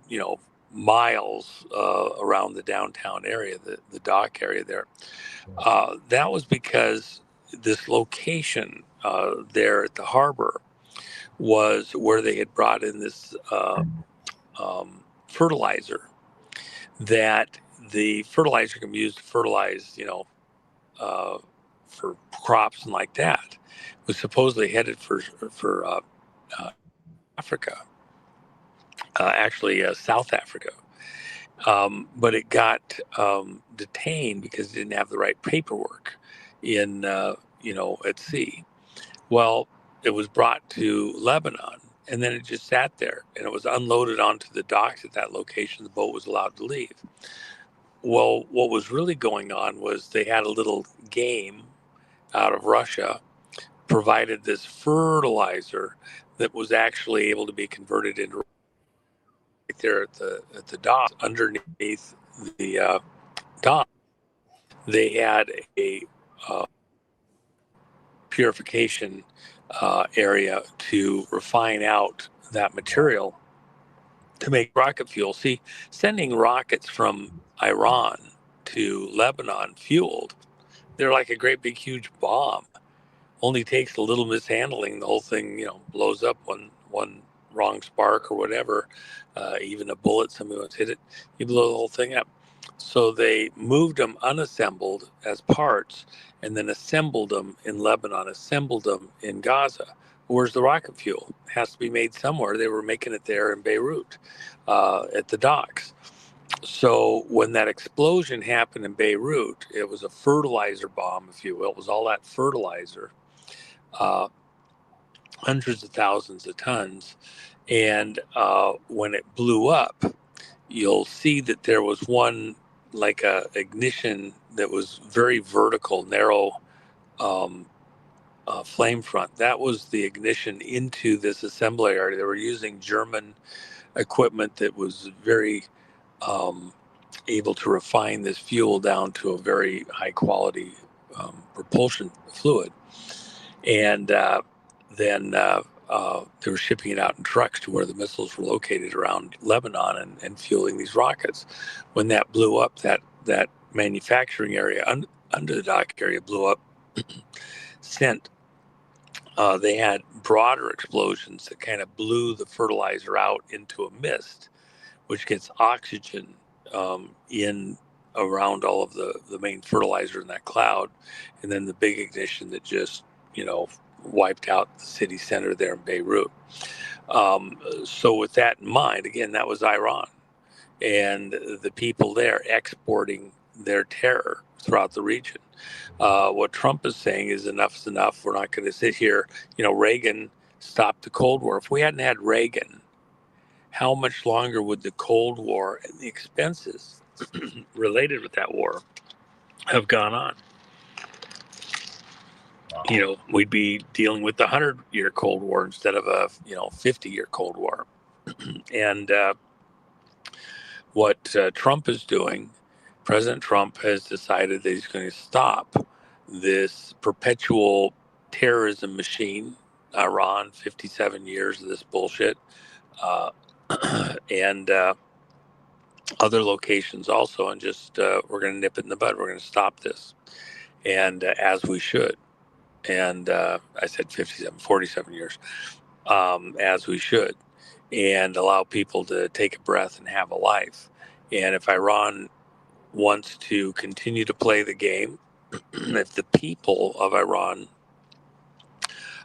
miles around the downtown area, the dock area there, that was because this location there at the harbor was where they had brought in this fertilizer that the fertilizer can be used to fertilize, for crops and like that. It was supposedly headed for Africa, actually South Africa. But it got detained because it didn't have the right paperwork in, at sea. Well, it was brought to Lebanon, and then it just sat there, and it was unloaded onto the docks at that location. The boat was allowed to leave. Well, what was really going on was they had a little game out of Russia, provided this fertilizer that was actually able to be converted into right there at the dock underneath the dock. They had a purification area to refine out that material to make rocket fuel. See, sending rockets from Iran to Lebanon fueled, they're like a great big huge bomb. Only takes a little mishandling, the whole thing, you know, blows up one wrong spark or whatever. Even a bullet, somebody once hit it, you blow the whole thing up. So they moved them unassembled as parts and then assembled them in Lebanon, assembled them in Gaza. Where's the rocket fuel? It has to be made somewhere. They were making it there in Beirut at the docks. So when that explosion happened in Beirut, it was a fertilizer bomb, if you will. It was all that fertilizer, hundreds of thousands of tons. And when it blew up, you'll see that there was one, like a ignition that was very vertical, narrow flame front. That was the ignition into this assembly area. They were using German equipment that was very able to refine this fuel down to a very high quality propulsion fluid. And then they were shipping it out in trucks to where the missiles were located around Lebanon and fueling these rockets. When that blew up, that manufacturing area under the dock area blew up, they had broader explosions that kind of blew the fertilizer out into a mist, which gets oxygen in around all of the main fertilizer in that cloud. And then the big ignition that just, you know, wiped out the city center there in Beirut. So with that in mind, again, that was Iran and the people there exporting their terror throughout the region. What Trump is saying is enough is enough. We're not going to sit here. You know, Reagan stopped the Cold War. If we hadn't had Reagan, how much longer would the Cold War and the expenses related with that war have gone on? You know, we'd be dealing with the 100-year Cold War instead of a 50-year Cold War. And what Trump is doing, President Trump has decided that he's going to stop this perpetual terrorism machine. Iran, 57 years of this bullshit, and other locations also, and just we're going to nip it in the bud. We're going to stop this, and as we should. And I said 47 years, as we should, and allow people to take a breath and have a life. And if Iran wants to continue to play the game, if the people of Iran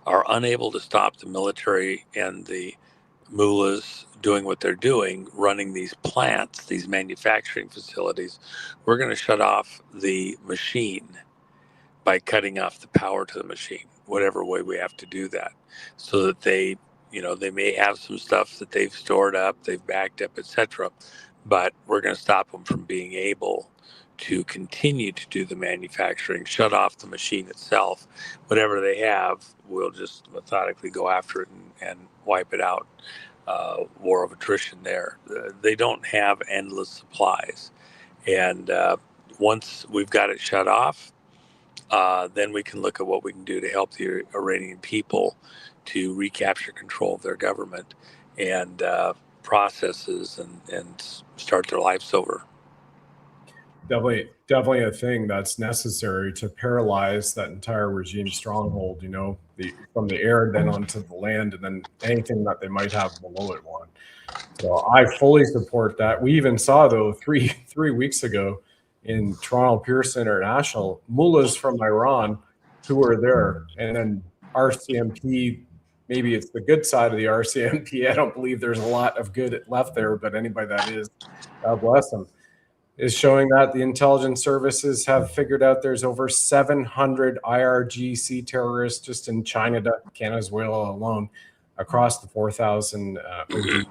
are unable to stop the military and the mullahs doing what they're doing, running these plants, these manufacturing facilities, we're going to shut off the machine by cutting off the power to the machine, whatever way we have to do that, so that they may have some stuff that they've stored up, they've backed up, etc. But we're going to stop them from being able to continue to do the manufacturing, shut off the machine itself. Whatever they have, we'll just methodically go after it and wipe it out. War of attrition there. They don't have endless supplies. And once we've got it shut off, then we can look at what we can do to help the Iranian people to recapture control of their government and processes and start their lives over. Definitely a thing that's necessary to paralyze that entire regime stronghold, from the air then onto the land, and then anything that they might have below it one. So I fully support that. We even saw, though, three weeks ago in Toronto Pearson International, mullahs from Iran who were there, and then RCMP, maybe it's the good side of the RCMP. I don't believe there's a lot of good left there, but anybody that is, God bless them, is showing that the intelligence services have figured out there's over 700 IRGC terrorists just in China, Venezuela alone. across the 4,000 OG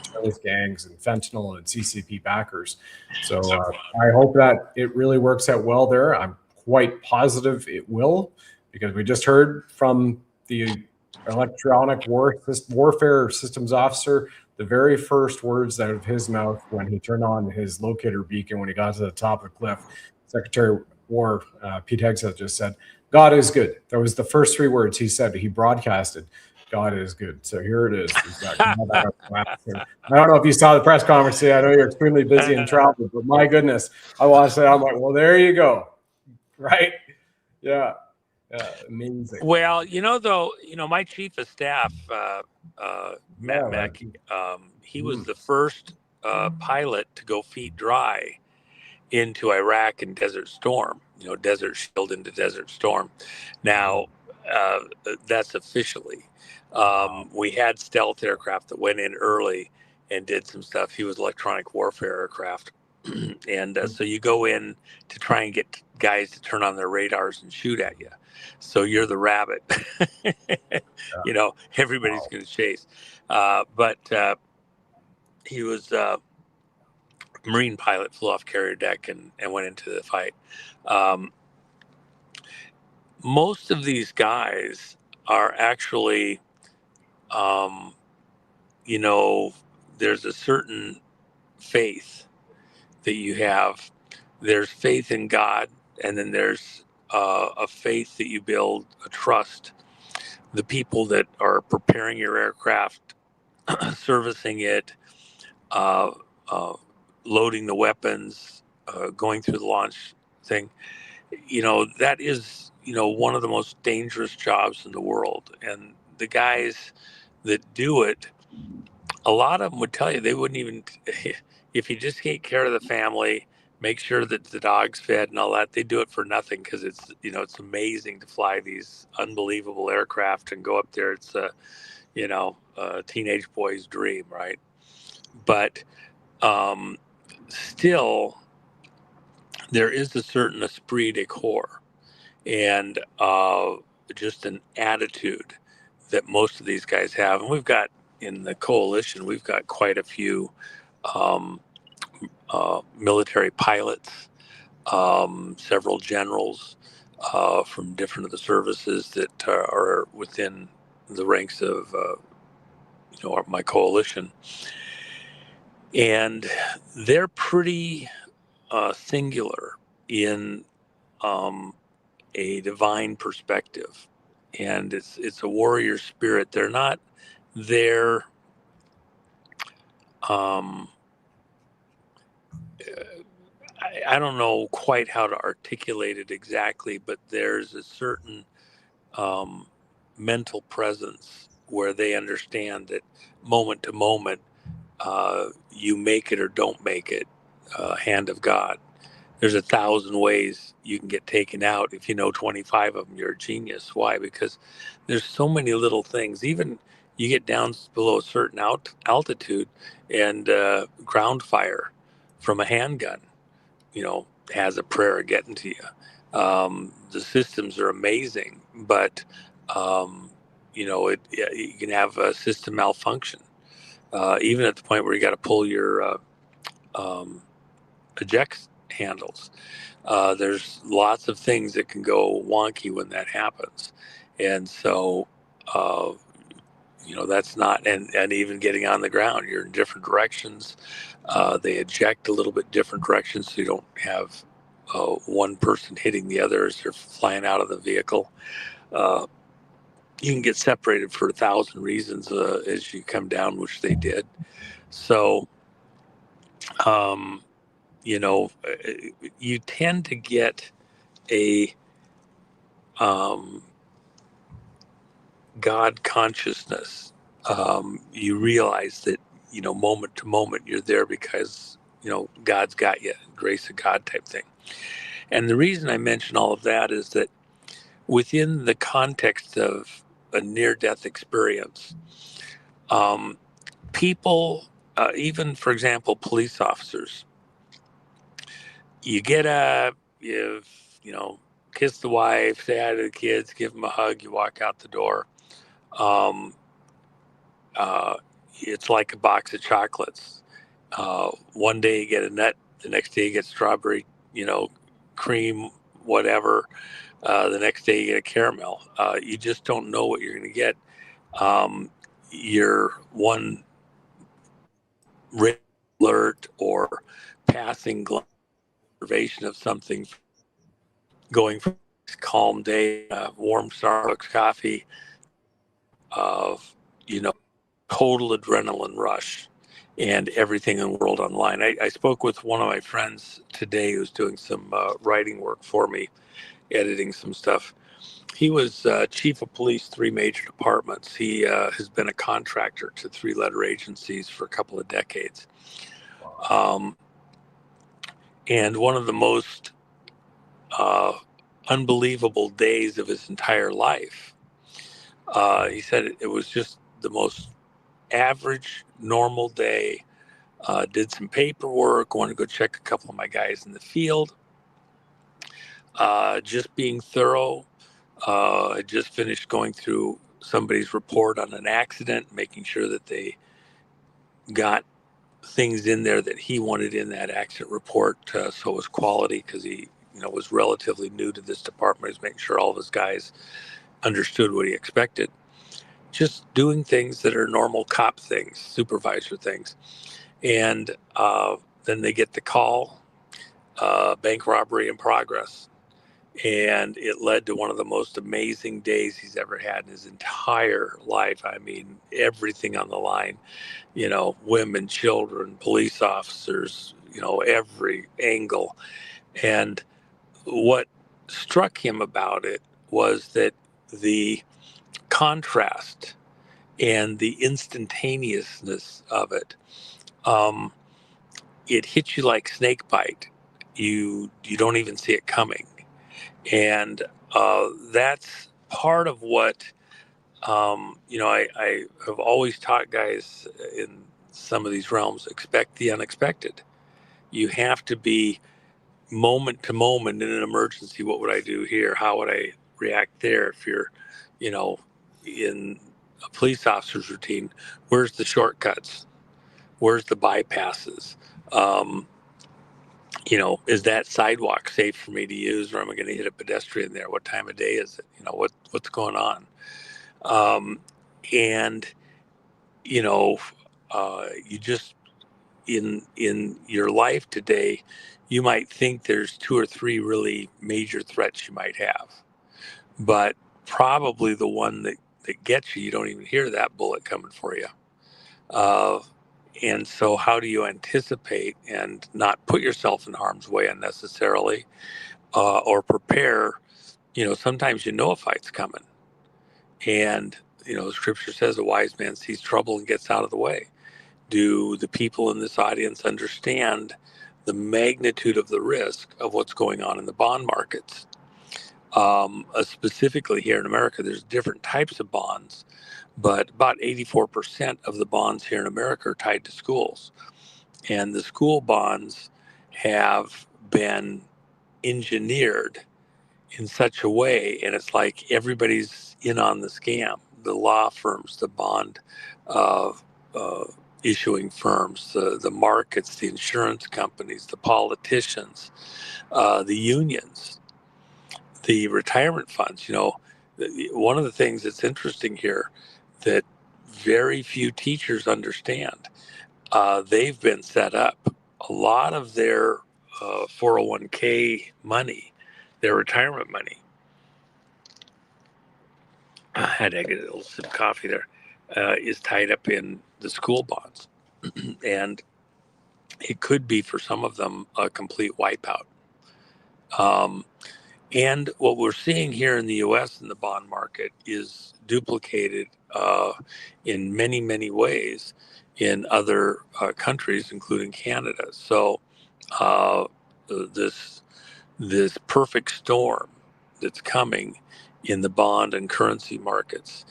terrorist gangs and fentanyl and CCP backers. So I hope that it really works out well there. I'm quite positive it will, because we just heard from the electronic warfare systems officer, the very first words out of his mouth when he turned on his locator beacon when he got to the top of the cliff, Secretary of War Pete Hegseth just said, "God is good." That was the first 3 words he said. He broadcasted, "God is good." So here it is. He's got I don't know if you saw the press conference today. I know you're extremely busy and traveling, but my goodness, I watched it. I'm like, well, there you go. Right? Yeah. Amazing. Well, though, my chief of staff, Matt Mack, he was the first pilot to go feet dry into Iraq in Desert Storm, Desert Shield into Desert Storm. Now, that's officially. We had stealth aircraft that went in early and did some stuff. He was electronic warfare aircraft. And so you go in to try and get guys to turn on their radars and shoot at you. So you're the rabbit. Everybody's going to chase. But he was a Marine pilot, flew off carrier deck and went into the fight. Most of these guys are actually, there's a certain faith that you have. There's faith in God, and then there's a faith that you build, a trust. The people that are preparing your aircraft, servicing it, loading the weapons, going through the launch thing, that is, one of the most dangerous jobs in the world. And the guys that do it, a lot of them would tell you they wouldn't even, if you just take care of the family, make sure that the dog's fed and all that, they do it for nothing, because it's, it's amazing to fly these unbelievable aircraft and go up there. It's a teenage boy's dream, right? But still, there is a certain esprit de corps and just an attitude that most of these guys have. And we've got, in the coalition, we've got quite a few military pilots, several generals from different of the services that are within the ranks of my coalition. And they're pretty singular in a divine perspective, and it's a warrior spirit. They're not there. I don't know quite how to articulate it exactly, but there's a certain mental presence where they understand that moment to moment, you make it or don't make it, hand of God. There's 1,000 ways you can get taken out. If you know 25 of them, you're a genius. Why? Because there's so many little things. Even you get down below a certain altitude, and ground fire from a handgun, has a prayer getting to you. The systems are amazing, but you can have a system malfunction, even at the point where you got to pull your eject handles. There's lots of things that can go wonky when that happens. And so, that's not, and even getting on the ground, you're in different directions. They eject a little bit different directions, so you don't have one person hitting the other as they're flying out of the vehicle. You can get separated for 1,000 reasons as you come down, which they did. So, you tend to get a God consciousness. You realize that, moment to moment, you're there because, God's got you, grace of God type thing. And the reason I mention all of that is that within the context of a near-death experience, people, even, for example, police officers, you get up, kiss the wife, say hi to the kids, give them a hug, you walk out the door. it's like a box of chocolates. One day you get a nut, the next day you get strawberry, cream, whatever. The next day you get a caramel. You just don't know what you're going to get. Your one red alert or passing observation of something, going from a calm day, warm Starbucks coffee, of total adrenaline rush and everything in the world online. I spoke with one of my friends today who's doing some writing work for me, editing some stuff. He was chief of police, 3 major departments. He has been a contractor to 3-letter agencies for a couple of decades. And one of the most unbelievable days of his entire life, he said it was just the most average, normal day. Did some paperwork, wanted to go check a couple of my guys in the field. Just being thorough. I just finished going through somebody's report on an accident, making sure that they got things in there that he wanted in that accident report, so it was quality, because he was relatively new to this department. He was making sure all of his guys understood what he expected. Just doing things that are normal cop things, supervisor things. And then they get the call, bank robbery in progress. And it led to one of the most amazing days he's ever had in his entire life. I mean, everything on the line, women, children, police officers, every angle. And what struck him about it was that the contrast and the instantaneousness of it, it hits you like snake bite. You don't even see it coming. And that's part of what, I have always taught guys in some of these realms: expect the unexpected. You have to be moment to moment in an emergency. What would I do here? How would I react there? If you're, in a police officer's routine, where's the shortcuts? Where's the bypasses? Is that sidewalk safe for me to use, or am I going to hit a pedestrian there? What time of day is it? What's going on? And you just, in your life today, you might think there's 2 or 3 really major threats you might have, but probably the one that gets you don't even hear that bullet coming for you. And so how do you anticipate and not put yourself in harm's way unnecessarily, or prepare? Sometimes a fight's coming, and scripture says a wise man sees trouble and gets out of the way. Do the people in this audience understand the magnitude of the risk of what's going on in the bond markets? Specifically here in America, there's different types of bonds, but about 84% of the bonds here in America are tied to schools. And the school bonds have been engineered in such a way, and it's like everybody's in on the scam. The law firms, the bond issuing firms, the markets, the insurance companies, the politicians, the unions, the retirement funds. One of the things that's interesting here that very few teachers understand, they've been set up. A lot of their 401k money, their retirement money, I had to get a little sip of coffee there, is tied up in the school bonds. And it could be, for some of them, a complete wipeout. And what we're seeing here in the U.S. in the bond market is duplicated in many, many ways in other countries, including Canada. So this perfect storm that's coming in the bond and currency markets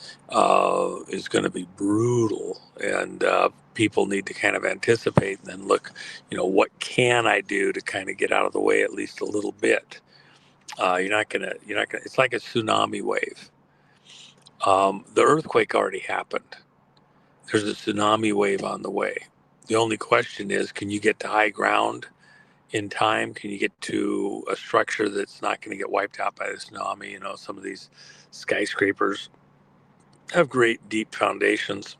is going to be brutal, and people need to kind of anticipate and then look, what can I do to kind of get out of the way at least a little bit. You're not gonna. It's like a tsunami wave. The earthquake already happened. there's a tsunami wave on the way. The only question is, can you get to high ground in time? Can you get to a structure that's not going to get wiped out by the tsunami? You know, some of these skyscrapers have great deep foundations.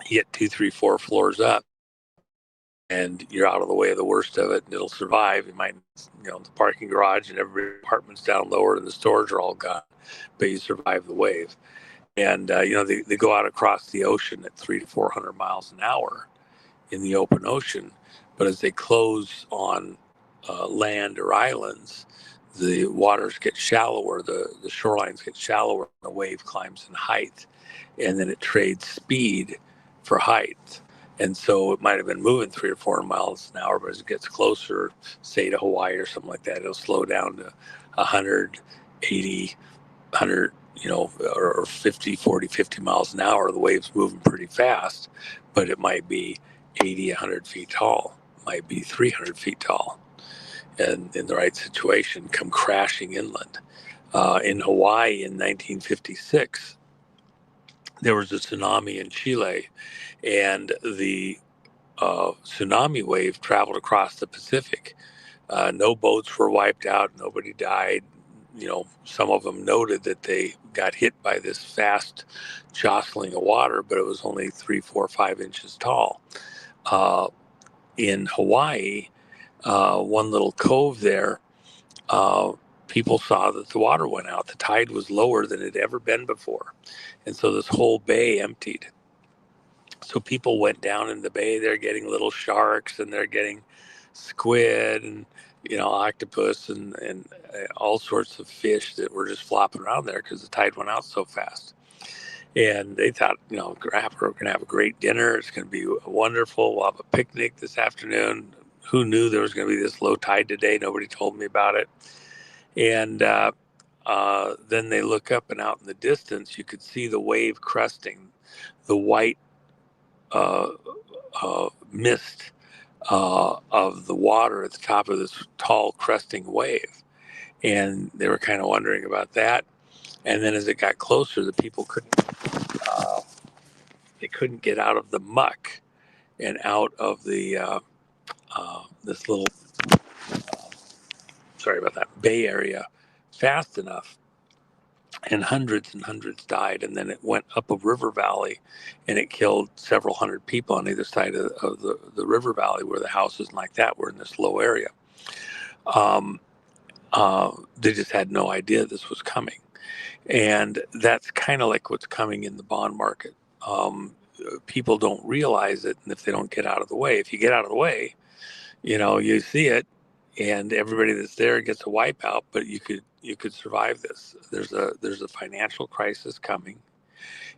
You get 2, 3, 4 floors up, and you're out of the way of the worst of it, and it'll survive. You might, the parking garage and every apartment's down lower, and the stores are all gone, but you survive the wave. And they go out across the ocean at 300 to 400 miles an hour in the open ocean, but as they close on land or islands, the waters get shallower, the shorelines get shallower, and the wave climbs in height, and then it trades speed for height. And so it might have been moving 300 or 400 miles an hour, but as it gets closer, say to Hawaii or something like that, it'll slow down to 180, 100, or 50, 40, 50 miles an hour. The wave's moving pretty fast, but it might be 80, 100 feet tall, might be 300 feet tall, and in the right situation, come crashing inland. In Hawaii in 1956, there was a tsunami in Chile, and the tsunami wave traveled across the Pacific. No boats were wiped out. Nobody died. Some of them noted that they got hit by this fast jostling of water, but it was only 3, 4, 5 inches tall. In Hawaii, one little cove there, people saw that the water went out. The tide was lower than it had ever been before. And so this whole bay emptied. So people went down in the bay. They're getting little sharks, and they're getting squid and, octopus and all sorts of fish that were just flopping around there because the tide went out so fast. And they thought, we're going to have a great dinner. It's going to be wonderful. We'll have a picnic this afternoon. Who knew there was going to be this low tide today? Nobody told me about it. And then they look up, and out in the distance, you could see the wave cresting, the white mist of the water at the top of this tall cresting wave. And they were kind of wondering about that. And then as it got closer, the people couldn't get out of the muck and out of the this little bay area fast enough, and hundreds died. And then it went up a river valley, and it killed several hundred people on either side of the river valley, where the houses and like that were in this low area. They just had no idea this was coming. And that's kind of like what's coming in the bond market. People don't realize it, and if they don't get out of the way, if you get out of the way, you see it, and everybody that's there gets a wipeout. But you could survive this. There's a financial crisis coming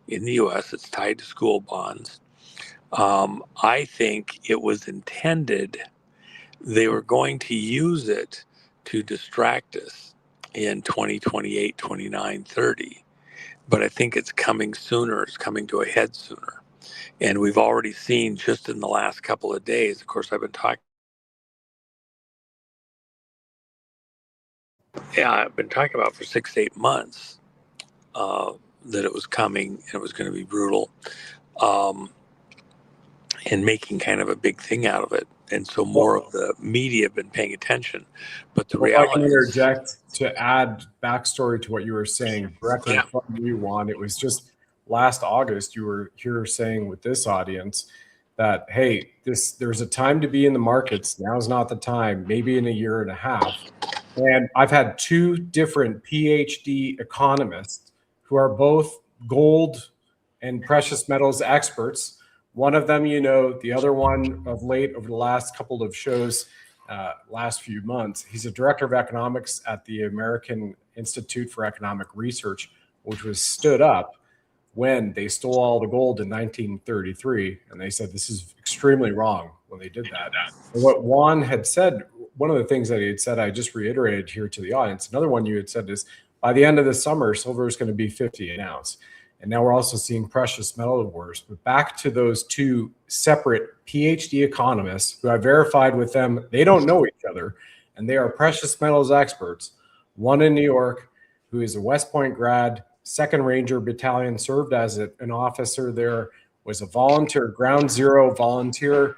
in the U.S. It's tied to school bonds. I think it was intended. They were going to use it to distract us in 2028, 29, 30. But I think it's coming sooner. It's coming to a head sooner. And we've already seen just in the last couple of days, of course, I've been talking about for 6 to 8 months that it was coming and it was going to be brutal, and making kind of a big thing out of it. And so more of the media have been paying attention. But the reality I can interject to add backstory to what you were saying directly from you, Juan. It was just last August you were here saying with this audience that, hey, there's a time to be in the markets. Now's not the time, maybe in a year and a half. And I've had 2 different PhD economists who are both gold and precious metals experts. One of them, the other one of late over the last couple of shows, last few months. He's a director of economics at the American Institute for Economic Research, which was stood up when they stole all the gold in 1933. And they said this is extremely wrong when they did that. And what Juan had said, one of the things that he had said, I just reiterated here to the audience. Another one you had said is, by the end of the summer, silver is going to be 50 an ounce. And now we're also seeing precious metal wars. But back to those 2 separate PhD economists who I verified with them, they don't know each other, and they are precious metals experts. One in New York, who is a West Point grad, 2nd Ranger Battalion, served as an officer there was a volunteer, ground zero volunteer,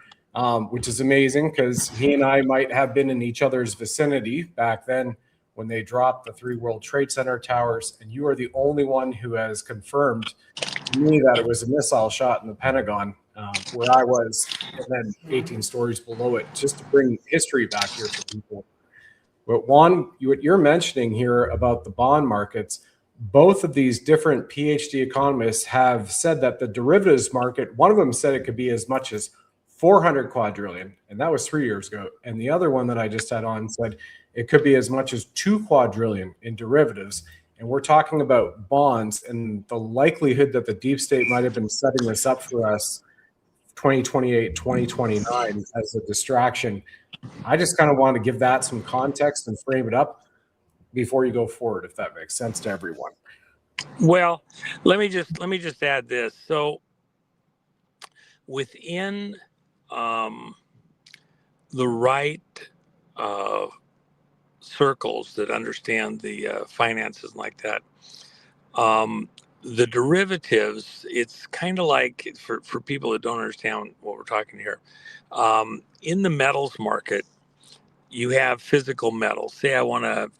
which is amazing because he and I might have been in each other's vicinity back then when they dropped the 3 World Trade Center towers. And you are the only one who has confirmed to me that it was a missile shot in the Pentagon where I was, and then 18 stories below it, just to bring history back here for people. But Juan, what you're mentioning here about the bond markets, both of these different PhD economists have said that the derivatives market, one of them said it could be as much as 400 quadrillion, and that was 3 years ago. And the other one that I just had on said it could be as much as 2 quadrillion in derivatives. And we're talking about bonds and the likelihood that the deep state might have been setting this up for us 2028, 2029 as a distraction. I just kind of want to give that some context and frame it up before you go forward, if that makes sense to everyone. Well, let me just add this. So within the right circles that understand the finances like that, the derivatives, it's kind of like, for people that don't understand what we're talking here, in the metals market, you have physical metals. Say I want to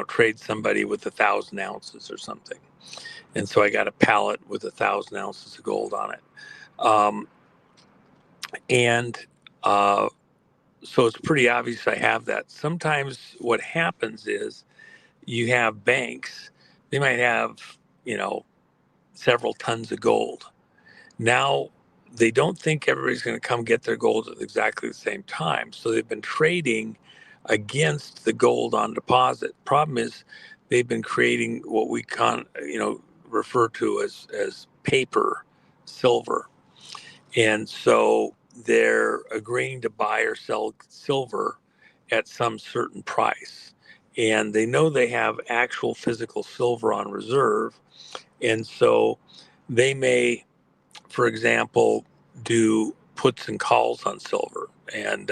trade somebody with 1,000 ounces or something. And so I got a pallet with 1,000 ounces of gold on it. So it's pretty obvious I have that. Sometimes what happens is you have banks, they might have, several tons of gold. Now, they don't think everybody's going to come get their gold at exactly the same time. So they've been trading against the gold on deposit. Problem is they've been creating what we refer to as paper silver. And so they're agreeing to buy or sell silver at some certain price. And they know they have actual physical silver on reserve. And so they may, for example, do puts and calls on silver. And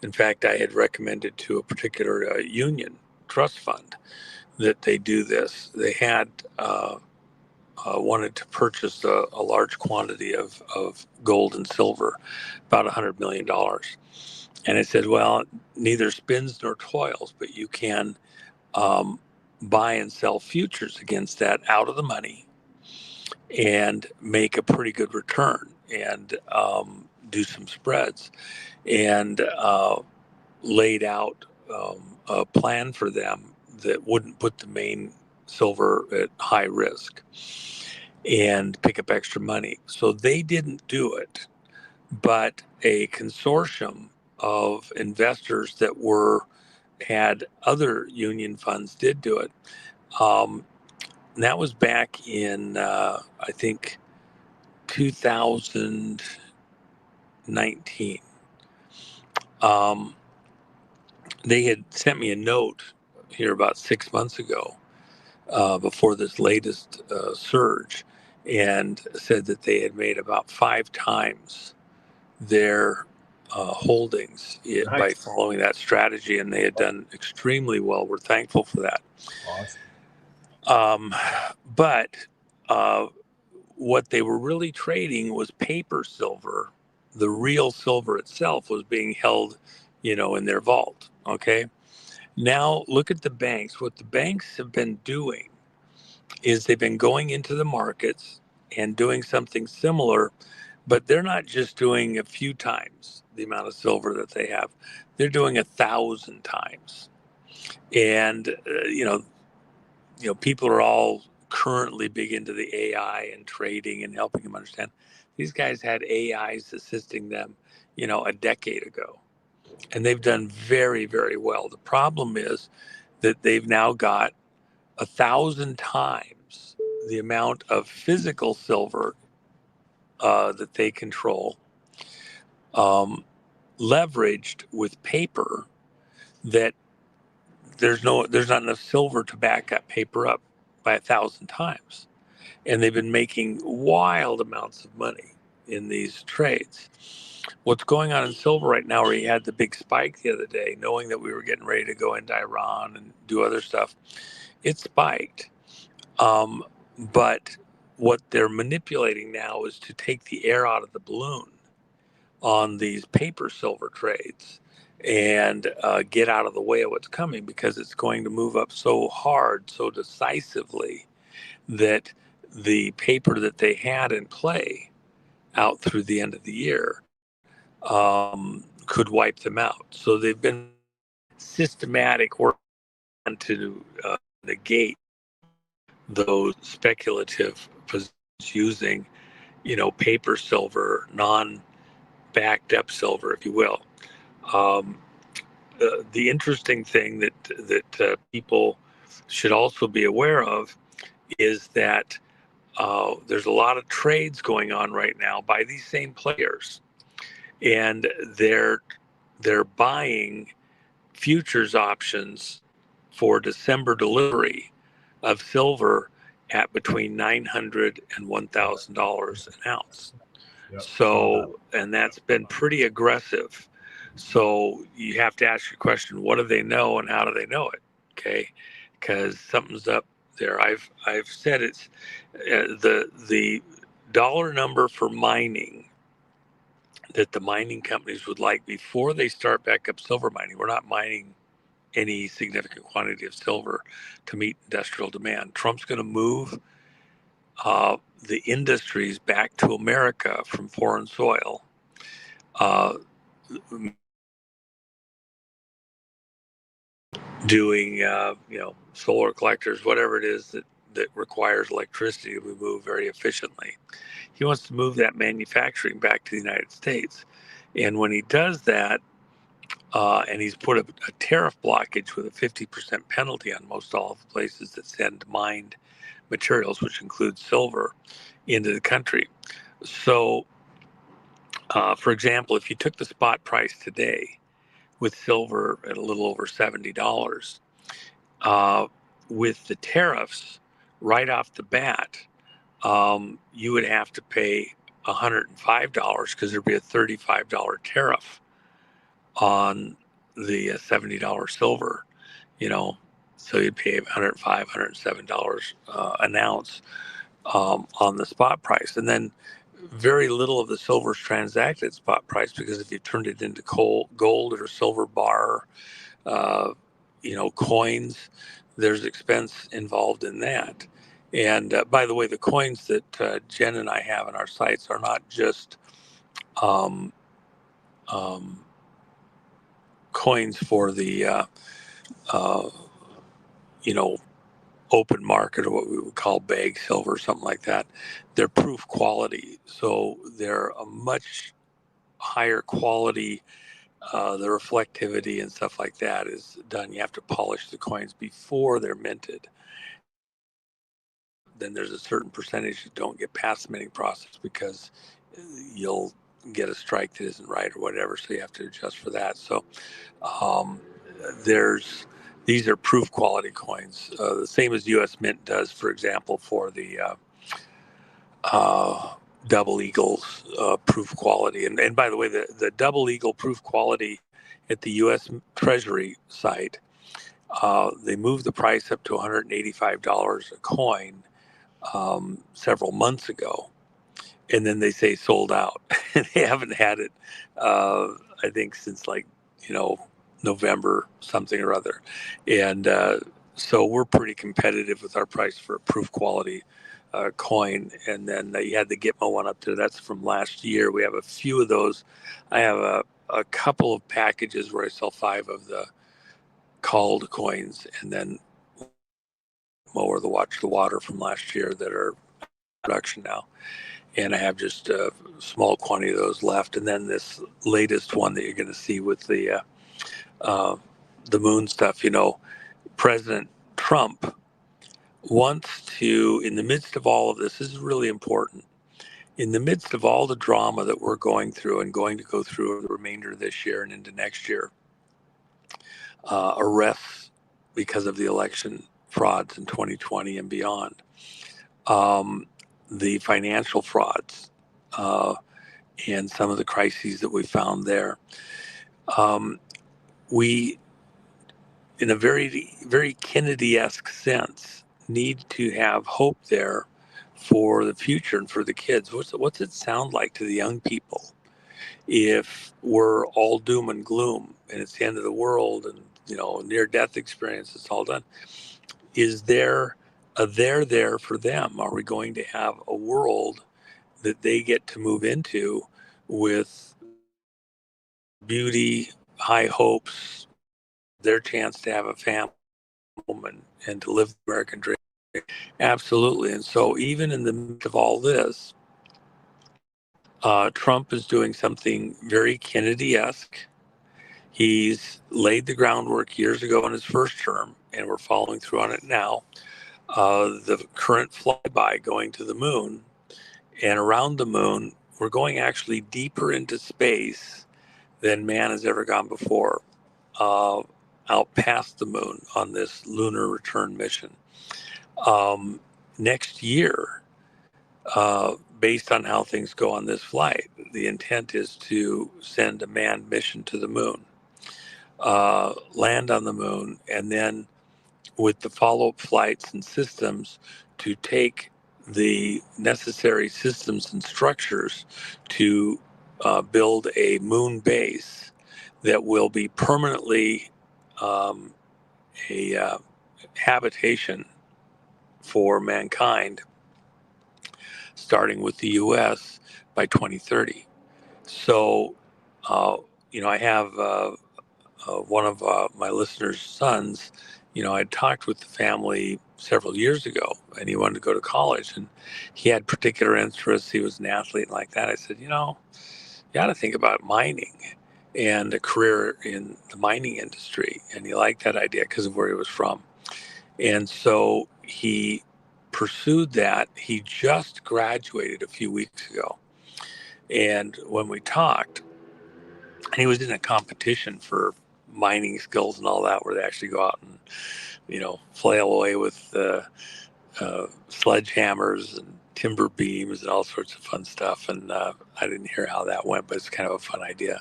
in fact, I had recommended to a particular union trust fund that they do this. They had wanted to purchase a large quantity of gold and silver, about $100 million. And I said, well, neither spins nor toils, but you can buy and sell futures against that out of the money and make a pretty good return and do some spreads, and laid out a plan for them that wouldn't put the main silver at high risk and pick up extra money. So they didn't do it, but a consortium of investors that had other union funds did do it. And that was back in, I think, 2019. They had sent me a note here about 6 months ago, before this latest surge, and said that they had made about 5 times their holdings by following that strategy, and they had done extremely well. We're thankful for that. Awesome. But what they were really trading was paper silver. The real silver itself was being held, in their vault. Okay. Now look at the banks. What the banks have been doing is they've been going into the markets and doing something similar, but they're not just doing a few times the amount of silver that they have. They're doing 1,000 times. And, people are all currently big into the AI and trading and helping them understand. These guys had AIs assisting them, a decade ago. And they've done very, very well. The problem is that they've now got 1,000 times the amount of physical silver that they control, leveraged with paper, that there's not enough silver to back that paper up by 1,000 times. And they've been making wild amounts of money in these trades. What's going on in silver right now, where you had the big spike the other day, knowing that we were getting ready to go into Iran and do other stuff, it spiked. But what they're manipulating now is to take the air out of the balloon on these paper silver trades and get out of the way of what's coming, because it's going to move up so hard, so decisively, that the paper that they had in play out through the end of the year could wipe them out. So they've been systematic work to negate those speculative positions using, paper silver, non-backed up silver, if you will. The interesting thing that people should also be aware of is that there's a lot of trades going on right now by these same players, and they're buying futures options for December delivery of silver at between $900 and $1,000 an ounce. So, and that's been pretty aggressive. So you have to ask your question: what do they know, and how do they know it? Okay, because something's up there. I've said it's the dollar number for mining that the mining companies would like before they start back up silver mining. We're not mining any significant quantity of silver to meet industrial demand. Trump's going to move the industries back to America from foreign soil. Doing solar collectors, whatever it is that requires electricity to be moved very efficiently. He wants to move that manufacturing back to the United States, and when he does that, and he's put a tariff blockage with a 50% penalty on most all of the places that send mined materials, which includes silver, into the country. So, for example, if you took the spot price today with silver at a little over $70, with the tariffs right off the bat, you would have to pay $105 because there'd be a $35 tariff on the $70 silver, so you'd pay $105, $107 an ounce on the spot price. And then very little of the silver is transacted at spot price, because if you turned it into gold or silver bar, coins, there's expense involved in that. And by the way, the coins that Jen and I have in our sites are not just coins for the open market, or what we would call bag silver, something like that. They're proof quality, so they're a much higher quality. The reflectivity and stuff like that is done. You have to polish the coins before they're minted. Then there's a certain percentage that don't get past the minting process because you'll get a strike that isn't right or whatever, so you have to adjust for that. So these are proof quality coins, the same as U.S. Mint does, for example, for the Double Eagles proof quality. And by the way, the Double Eagle proof quality at the U.S. Treasury site, they moved the price up to $185 a coin several months ago, and then they say sold out. They haven't had it, I think, since November something or other. And so we're pretty competitive with our price for a proof quality coin. And then you had the Gitmo one up there. That's from last year. We have a few of those. I have a couple of packages where I sell 5 of the called coins, and then more the Watch the Water from last year that are in production now. And I have just a small quantity of those left. And then this latest one that you're going to see with the moon stuff, President Trump wants to, in the midst of all of this is really important, in the midst of all the drama that we're going through and going to go through the remainder of this year and into next year, arrests because of the election frauds in 2020 and beyond, the financial frauds, and some of the crises that we found there. We, in a very, very Kennedy-esque sense, need to have hope there for the future and for the kids. What's it sound like to the young people if we're all doom and gloom and it's the end of the world and, you know, near death experience, it's all done? Is there a there for them? Are we going to have a world that they get to move into with beauty, high hopes, their chance to have a family and to live the American dream? Absolutely. And so even in the midst of all this, Trump is doing something very Kennedy-esque. He's laid the groundwork years ago in his first term, and we're following through on it now. The current flyby going to the moon, and around the moon, we're going actually deeper into space than man has ever gone before, out past the moon on this lunar return mission. Next year, based on how things go on this flight, the intent is to send a manned mission to the moon, land on the moon, and then with the follow-up flights and systems to take the necessary systems and structures to build a moon base that will be permanently a habitation for mankind, starting with the U.S. by 2030. So, you know, I have one of my listeners' sons. You know, I talked with the family several years ago, and he wanted to go to college, and he had particular interests. He was an athlete like that. I said, you know, you got to think about mining and a career in the mining industry. And he liked that idea because of where he was from. And so he pursued that. He just graduated a few weeks ago. And when we talked, he was in a competition for mining skills and all that, where they actually go out and, you know, flail away with sledgehammers and timber beams and all sorts of fun stuff. And I didn't hear how that went, but it's kind of a fun idea.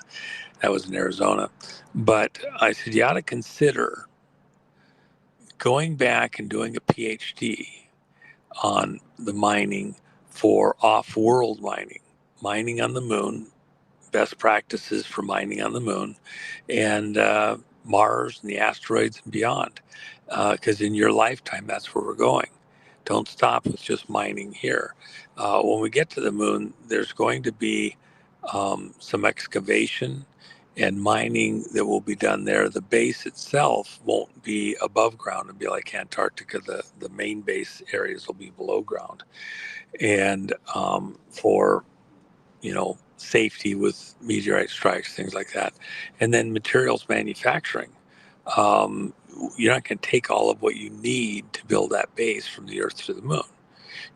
That was in Arizona. But I said, you ought to consider going back and doing a PhD on the mining for off-world mining on the moon, best practices for mining on the moon, and Mars and the asteroids and beyond. Because in your lifetime, that's where we're going. Don't stop with just mining here. When we get to the moon, there's going to be some excavation and mining that will be done there. The base itself won't be above ground. It'll be like Antarctica. The main base areas will be below ground. And for, you know, safety with meteorite strikes, things like that. And then materials manufacturing. You're not going to take all of what you need to build that base from the Earth to the moon.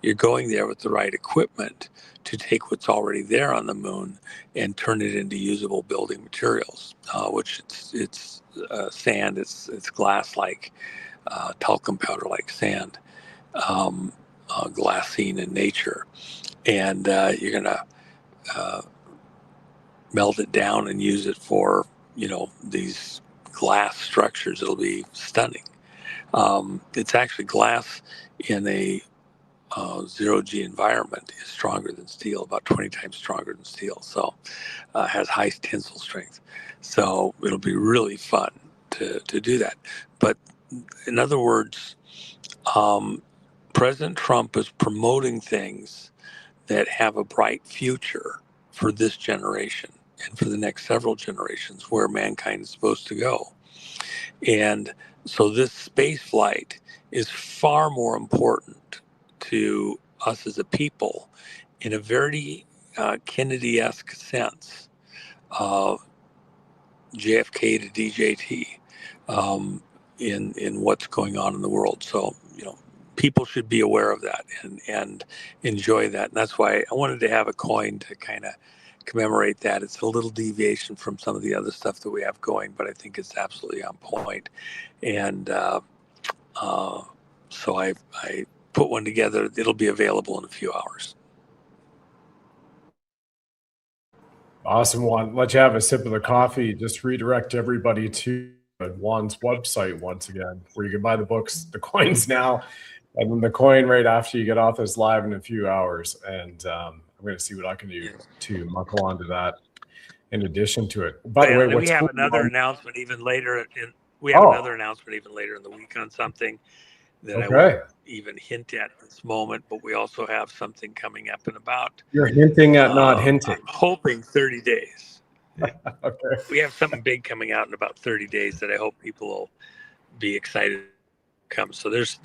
You're going there with the right equipment to take what's already there on the moon and turn it into usable building materials, which it's sand, it's glass-like, talcum powder-like sand, glassine in nature. And you're going to melt it down and use it for, you know, these glass structures. It'll be stunning. It's actually glass in a zero-G environment is stronger than steel, about 20 times stronger than steel. So has high tensile strength. So it'll be really fun to do that. But in other words, President Trump is promoting things that have a bright future for this generation and for the next several generations, where mankind is supposed to go. And so this space flight is far more important to us as a people in a very Kennedy-esque sense, JFK to DJT, in what's going on in the world. So, you know, people should be aware of that and enjoy that. And that's why I wanted to have a coin to kind of commemorate that. It's a little deviation from some of the other stuff that we have going, but I think it's absolutely on point. And so I put one together. It'll be available in a few hours. Awesome, Juan. Let you have a sip of the coffee. Just redirect everybody to Juan's website once again, where you can buy the books, the coins now, and then the coin right after you get off this live in a few hours. And I'm going to see what I can do to muckle onto that in addition to it. By the way, we what's have cool another on- announcement even later. We have another announcement even later in the week on something that I won't even hint at this moment, but we also have something coming up in about. You're hinting at not hinting. I'm hoping 30 days. Okay. We have something big coming out in about 30 days that I hope people will be excited to come. So there's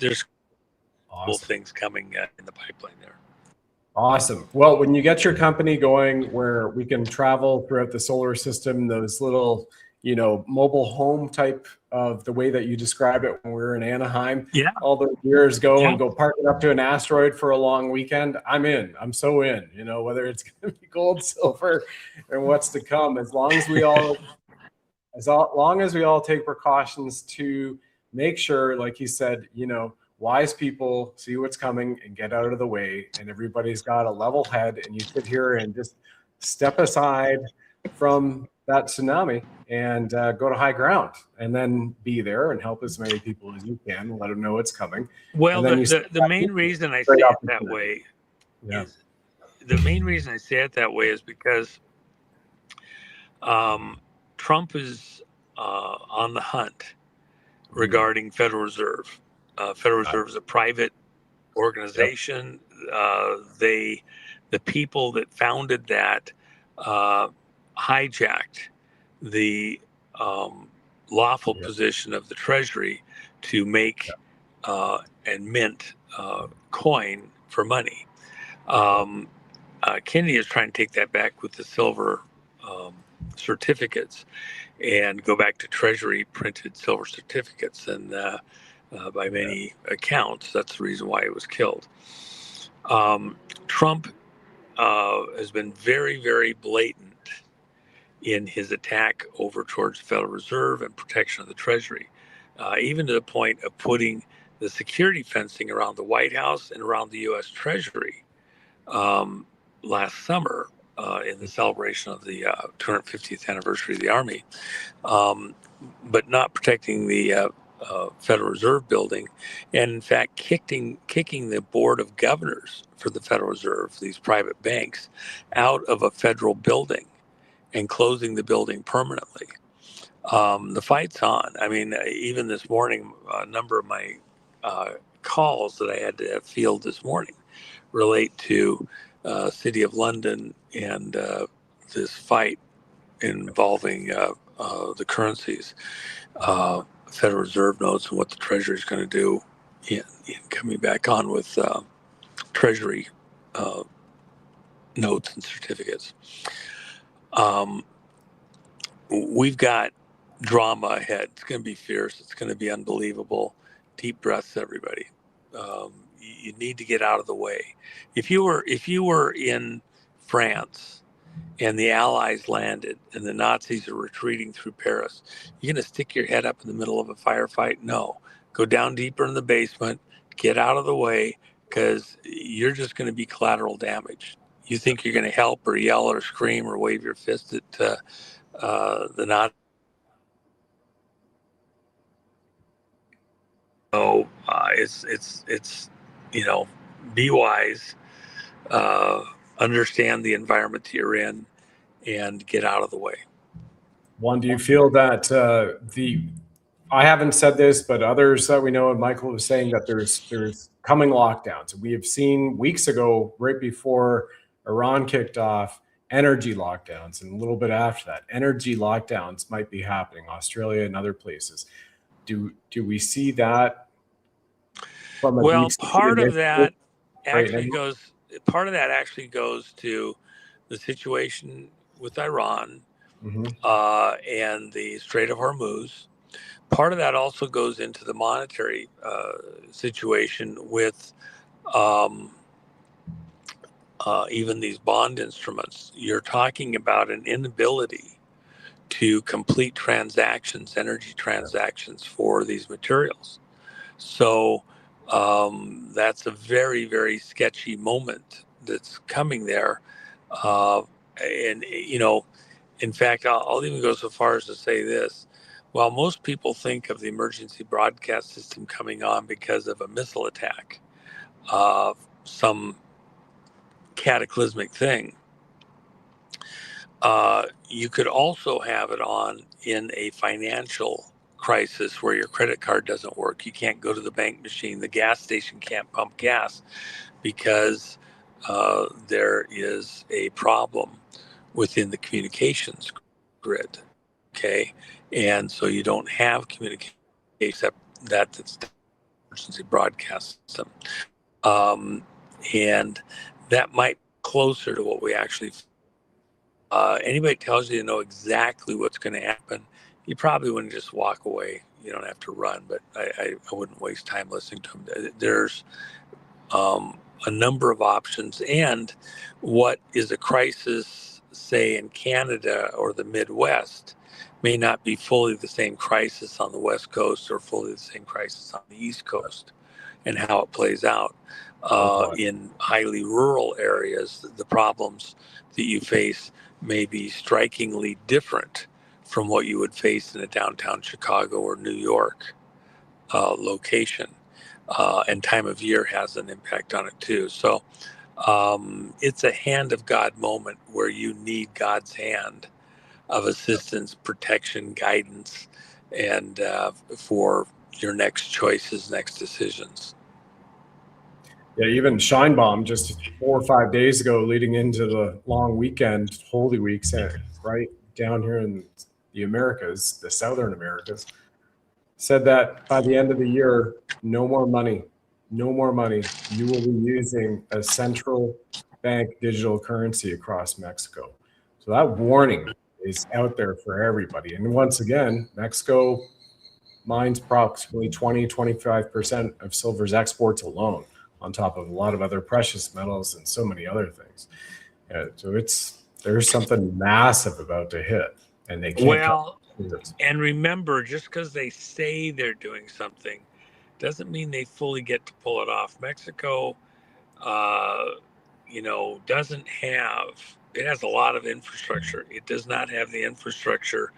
cool things coming in the pipeline there. Awesome. Well, when you get your company going where we can travel throughout the solar system, those little, mobile home type of the way that you describe it when we were in Anaheim, all those years ago, and go parking up to an asteroid for a long weekend, I'm in. I'm so in, whether it's going to be gold, silver, and what's to come, as long as we all take precautions to make sure, like you said, wise people see what's coming and get out of the way, and everybody's got a level head, and you sit here and just step aside from that tsunami and go to high ground, and then be there and help as many people as you can, let them know it's coming. Well, the main reason I say it that way is because Trump is on the hunt regarding Federal Reserve. Federal Reserve is a private organization. The people that founded that hijacked the lawful position of the Treasury to make and mint coin for money. Kennedy is trying to take that back with the silver certificates and go back to Treasury printed silver certificates. And by many accounts, that's the reason why he was killed. Trump has been very, very blatant in his attack over towards the Federal Reserve and protection of the Treasury, even to the point of putting the security fencing around the White House and around the U.S. Treasury last summer in the celebration of the 250th anniversary of the Army, but not protecting the Federal Reserve building, and in fact kicking the board of governors for the Federal Reserve, these private banks, out of a federal building and closing the building permanently. The fight's on. I mean, even this morning, a number of my calls that I had to field this morning relate to City of London and this fight involving the currencies, Federal Reserve notes, and what the Treasury is going to do in coming back on with Treasury notes and certificates. We've got drama ahead. It's going to be fierce. It's going to be unbelievable. Deep breaths, everybody. You need to get out of the way. If you were in France and the Allies landed and the Nazis are retreating through Paris, you're going to stick your head up in the middle of a firefight? No. Go down deeper in the basement, get out of the way, because you're just going to be collateral damage. You think you're going to help or yell or scream or wave your fist at the Nazis. So it's be wise, understand the environment that you're in, and get out of the way. Juan, do you feel that I haven't said this, but others that we know, and Michael was saying that there's coming lockdowns. We have seen weeks ago, right before Iran kicked off, energy lockdowns, and a little bit after that, energy lockdowns might be happening, Australia and other places. Do we see that? Well, part of that actually goes to the situation with Iran and the Strait of Hormuz. Part of that also goes into the monetary situation with even these bond instruments. You're talking about an inability to complete transactions, energy transactions for these materials. So that's a very, very sketchy moment that's coming there. And, in fact, I'll even go so far as to say this. Well, most people think of the emergency broadcast system coming on because of a missile attack, some cataclysmic thing. You could also have it on in a financial crisis where your credit card doesn't work. You can't go to the bank machine. The gas station can't pump gas because there is a problem within the communications grid. Okay. And so you don't have communication except that's the emergency broadcast system. And that might be closer to what we actually anybody tells you to know exactly what's going to happen, you probably wouldn't just walk away. You don't have to run, but I wouldn't waste time listening to them. There's a number of options, and what is a crisis, say in Canada or the Midwest, may not be fully the same crisis on the West Coast or fully the same crisis on the East Coast, and how it plays out. In highly rural areas, the problems that you face may be strikingly different from what you would face in a downtown Chicago or New York location. And time of year has an impact on it too. So it's a hand of God moment where you need God's hand of assistance, protection, guidance, and for your next choices, next decisions. Yeah, even Scheinbaum just 4 or 5 days ago, leading into the long weekend, Holy Week, right down here in the Americas, the Southern Americas, said that by the end of the year, no more money. You will be using a central bank digital currency across Mexico. So that warning is out there for everybody. And once again, Mexico mines approximately 20-25% of silver's exports alone, on top of a lot of other precious metals and so many other things. So there's something massive about to hit, and they can't. Well, and remember, just because they say they're doing something doesn't mean they fully get to pull it off. Mexico, doesn't have, it has a lot of infrastructure. It does not have the infrastructure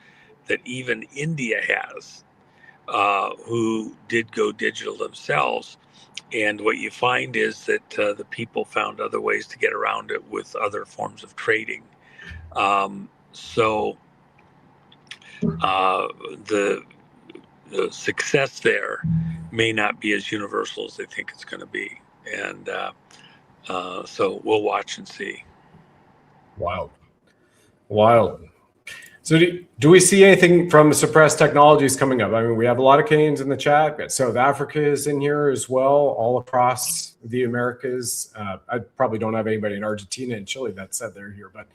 that even India has, who did go digital themselves. And what you find is that the people found other ways to get around it with other forms of trading. So the success there may not be as universal as they think it's going to be. And so we'll watch and see. Wild. So do we see anything from suppressed technologies coming up? I mean, we have a lot of Canadians in the chat. South Africa is in here as well, all across the Americas. I probably don't have anybody in Argentina and Chile that said they're here, but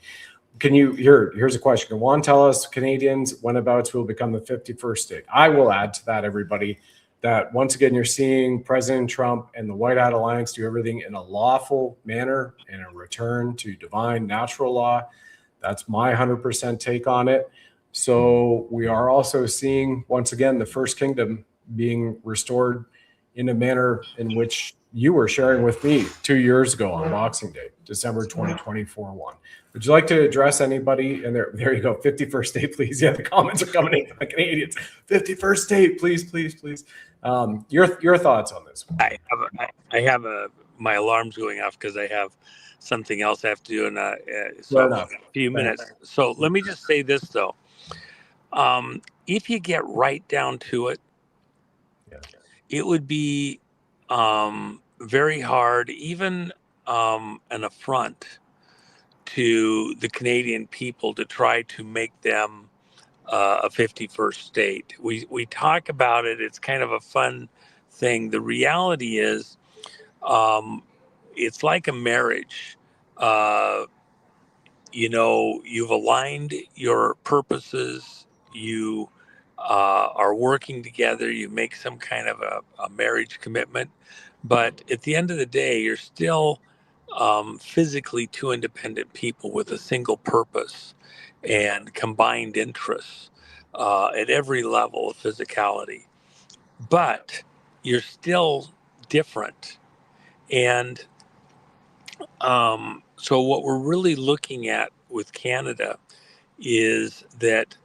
here's a question. Can Juan tell us, Canadians, whenabouts will become the 51st state? I will add to that, everybody, that once again, you're seeing President Trump and the White Hat Alliance do everything in a lawful manner and a return to divine natural law. That's my 100% take on it. So we are also seeing, once again, the First Kingdom being restored in a manner in which you were sharing with me 2 years ago on Boxing Day, December 2024 one. Would you like to address anybody? And there you go, 51st state, please. Yeah, the comments are coming in from the Canadians. 51st state, please. Your thoughts on this one? I have my alarm's going off because I have something else I have to do in a few minutes. So let me just say this, though. If you get right down to it, it would be very hard, even an affront to the Canadian people to try to make them a 51st state. We talk about it. It's kind of a fun thing. The reality is, it's like a marriage. You've aligned your purposes. You are working together. You make some kind of a marriage commitment. But at the end of the day, you're still physically two independent people with a single purpose and combined interests at every level of physicality. But you're still different. And so what we're really looking at with Canada is that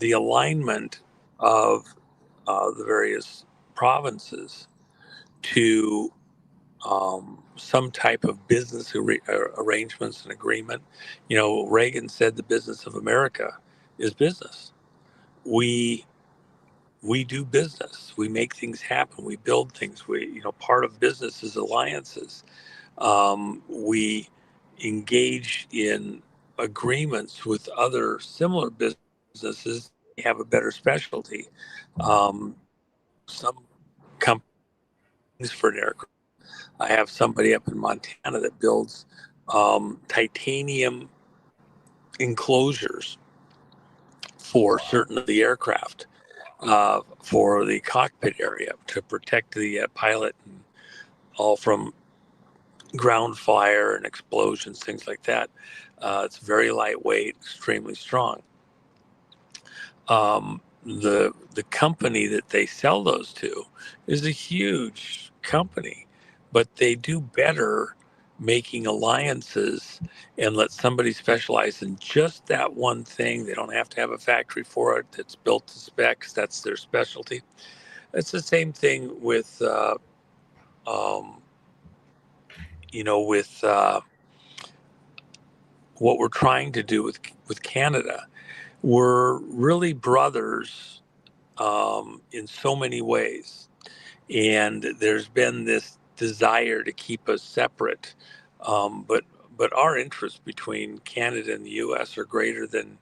the alignment of the various provinces to some type of business arrangements and agreement. You know, Reagan said the business of America is business. We do business. We make things happen. We build things. Part of business is alliances. We engage in agreements with other similar businesses. They have a better specialty. Some companies for an aircraft. I have somebody up in Montana that builds titanium enclosures for certain of the aircraft, for the cockpit area to protect the pilot, and all from ground fire and explosions, things like that. It's very lightweight, extremely strong. The company that they sell those to is a huge company, but they do better making alliances and let somebody specialize in just that one thing. They don't have to have a factory for it that's built to specs. That's their specialty. It's the same thing with, what we're trying to do with Canada. We're really brothers in so many ways. And there's been this desire to keep us separate. But our interests between Canada and the U.S. are greater than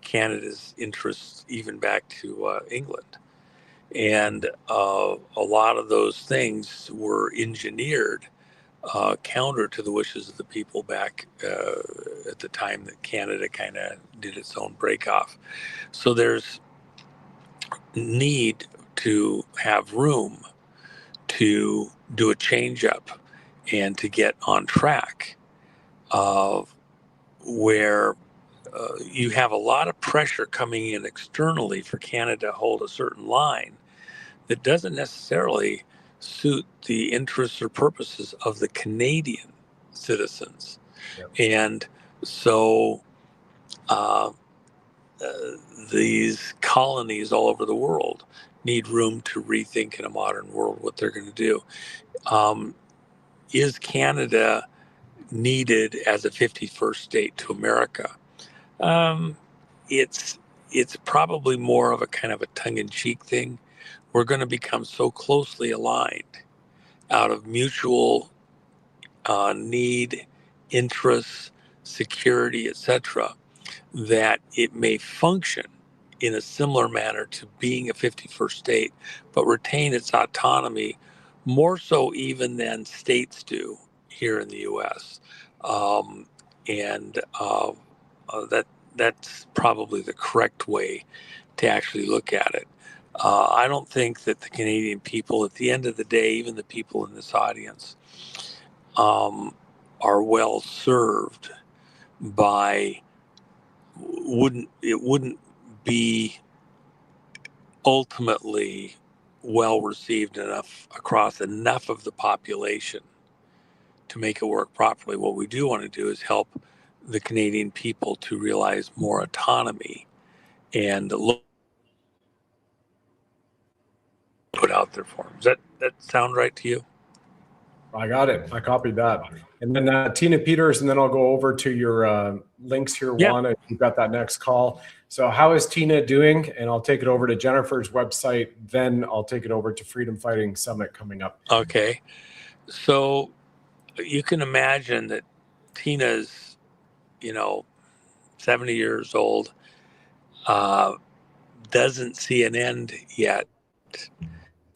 Canada's interests even back to England. And a lot of those things were engineered counter to the wishes of the people back at the time that Canada kind of did its own break off. So there's need to have room to do a change up and to get on track where you have a lot of pressure coming in externally for Canada to hold a certain line that doesn't necessarily suit the interests or purposes of the Canadian citizens. Yep. And so these colonies all over the world need room to rethink in a modern world what they're going to do. Is Canada needed as a 51st state to America? It's probably more of a kind of a tongue-in-cheek thing. We're going to become so closely aligned out of mutual need, interests, security, etc., that it may function in a similar manner to being a 51st state, but retain its autonomy more so even than states do here in the U.S. That's probably the correct way to actually look at it. I don't think that the Canadian people, at the end of the day, even the people in this audience, are well served by. It wouldn't be ultimately well received enough across enough of the population to make it work properly. What we do want to do is help the Canadian people to realize more autonomy and put out there for them. Does that sound right to you? I got it. I copied that. And then Tina Peters, and then I'll go over to your links here, Juan, if you've got that next call. So how is Tina doing? And I'll take it over to Jennifer's website. Then I'll take it over to Freedom Fighting Summit coming up. Okay. So you can imagine that Tina's, 70 years old, doesn't see an end yet.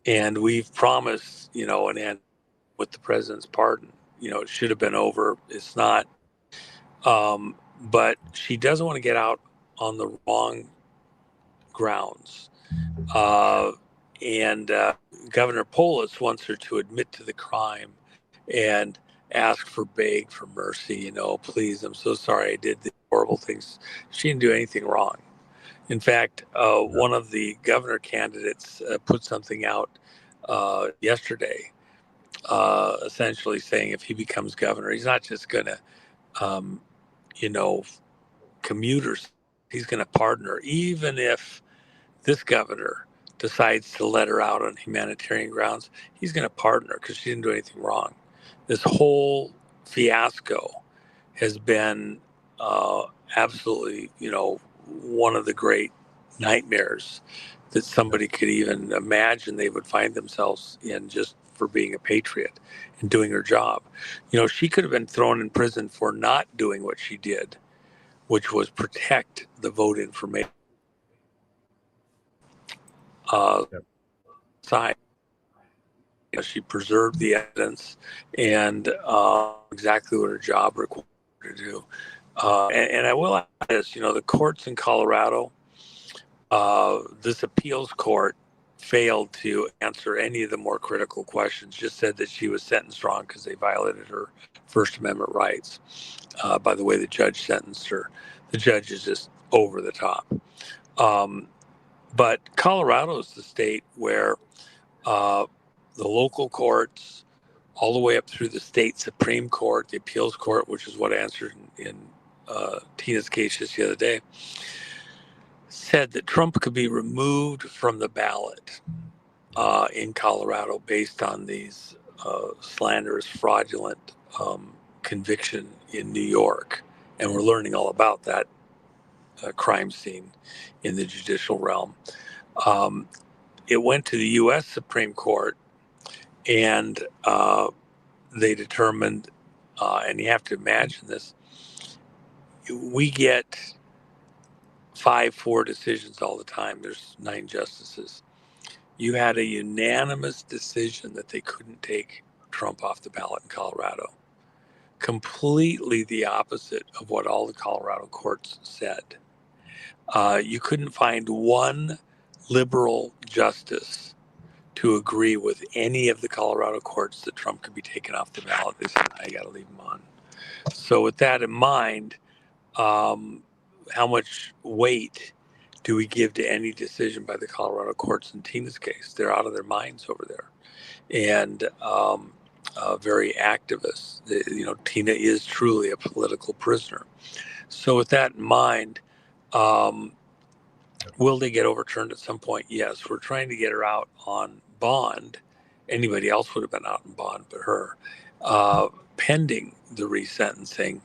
And we've promised, an end with the president's pardon. It should have been over. It's not. But she doesn't want to get out on the wrong grounds. And Governor Polis wants her to admit to the crime and beg for mercy. Please, I'm so sorry I did the horrible things. She didn't do anything wrong. In fact, one of the governor candidates put something out yesterday, essentially saying if he becomes governor, he's not just going to, commuters, he's going to pardon her, even if this governor decides to let her out on humanitarian grounds, he's going to pardon her because she didn't do anything wrong. This whole fiasco has been absolutely, one of the great nightmares that somebody could even imagine they would find themselves in just for being a patriot and doing her job. She could have been thrown in prison for not doing what she did, which was protect the vote information side. She preserved the evidence and exactly what her job required her to do. And I will add this, the courts in Colorado, this appeals court failed to answer any of the more critical questions, just said that she was sentenced wrong because they violated her First Amendment rights by the way the judge sentenced her. The judge is just over the top. But Colorado is the state where the local courts, all the way up through the state Supreme Court, the appeals court, which is what answered in Tina's case just the other day, said that Trump could be removed from the ballot in Colorado based on these slanderous, fraudulent conviction in New York. And we're learning all about that crime scene in the judicial realm. It went to the U.S. Supreme Court, and they determined, and you have to imagine this, we get 5-4 decisions all the time. There's 9 justices. You had a unanimous decision that they couldn't take Trump off the ballot in Colorado. Completely the opposite of what all the Colorado courts said. You couldn't find one liberal justice to agree with any of the Colorado courts that Trump could be taken off the ballot. They said, I got to leave him on. So with that in mind, how much weight do we give to any decision by the Colorado courts in Tina's case? They're out of their minds over there. And very activist. Tina is truly a political prisoner. So with that in mind, will they get overturned at some point? Yes. We're trying to get her out on bond. Anybody else would have been out on bond but her, pending the resentencing.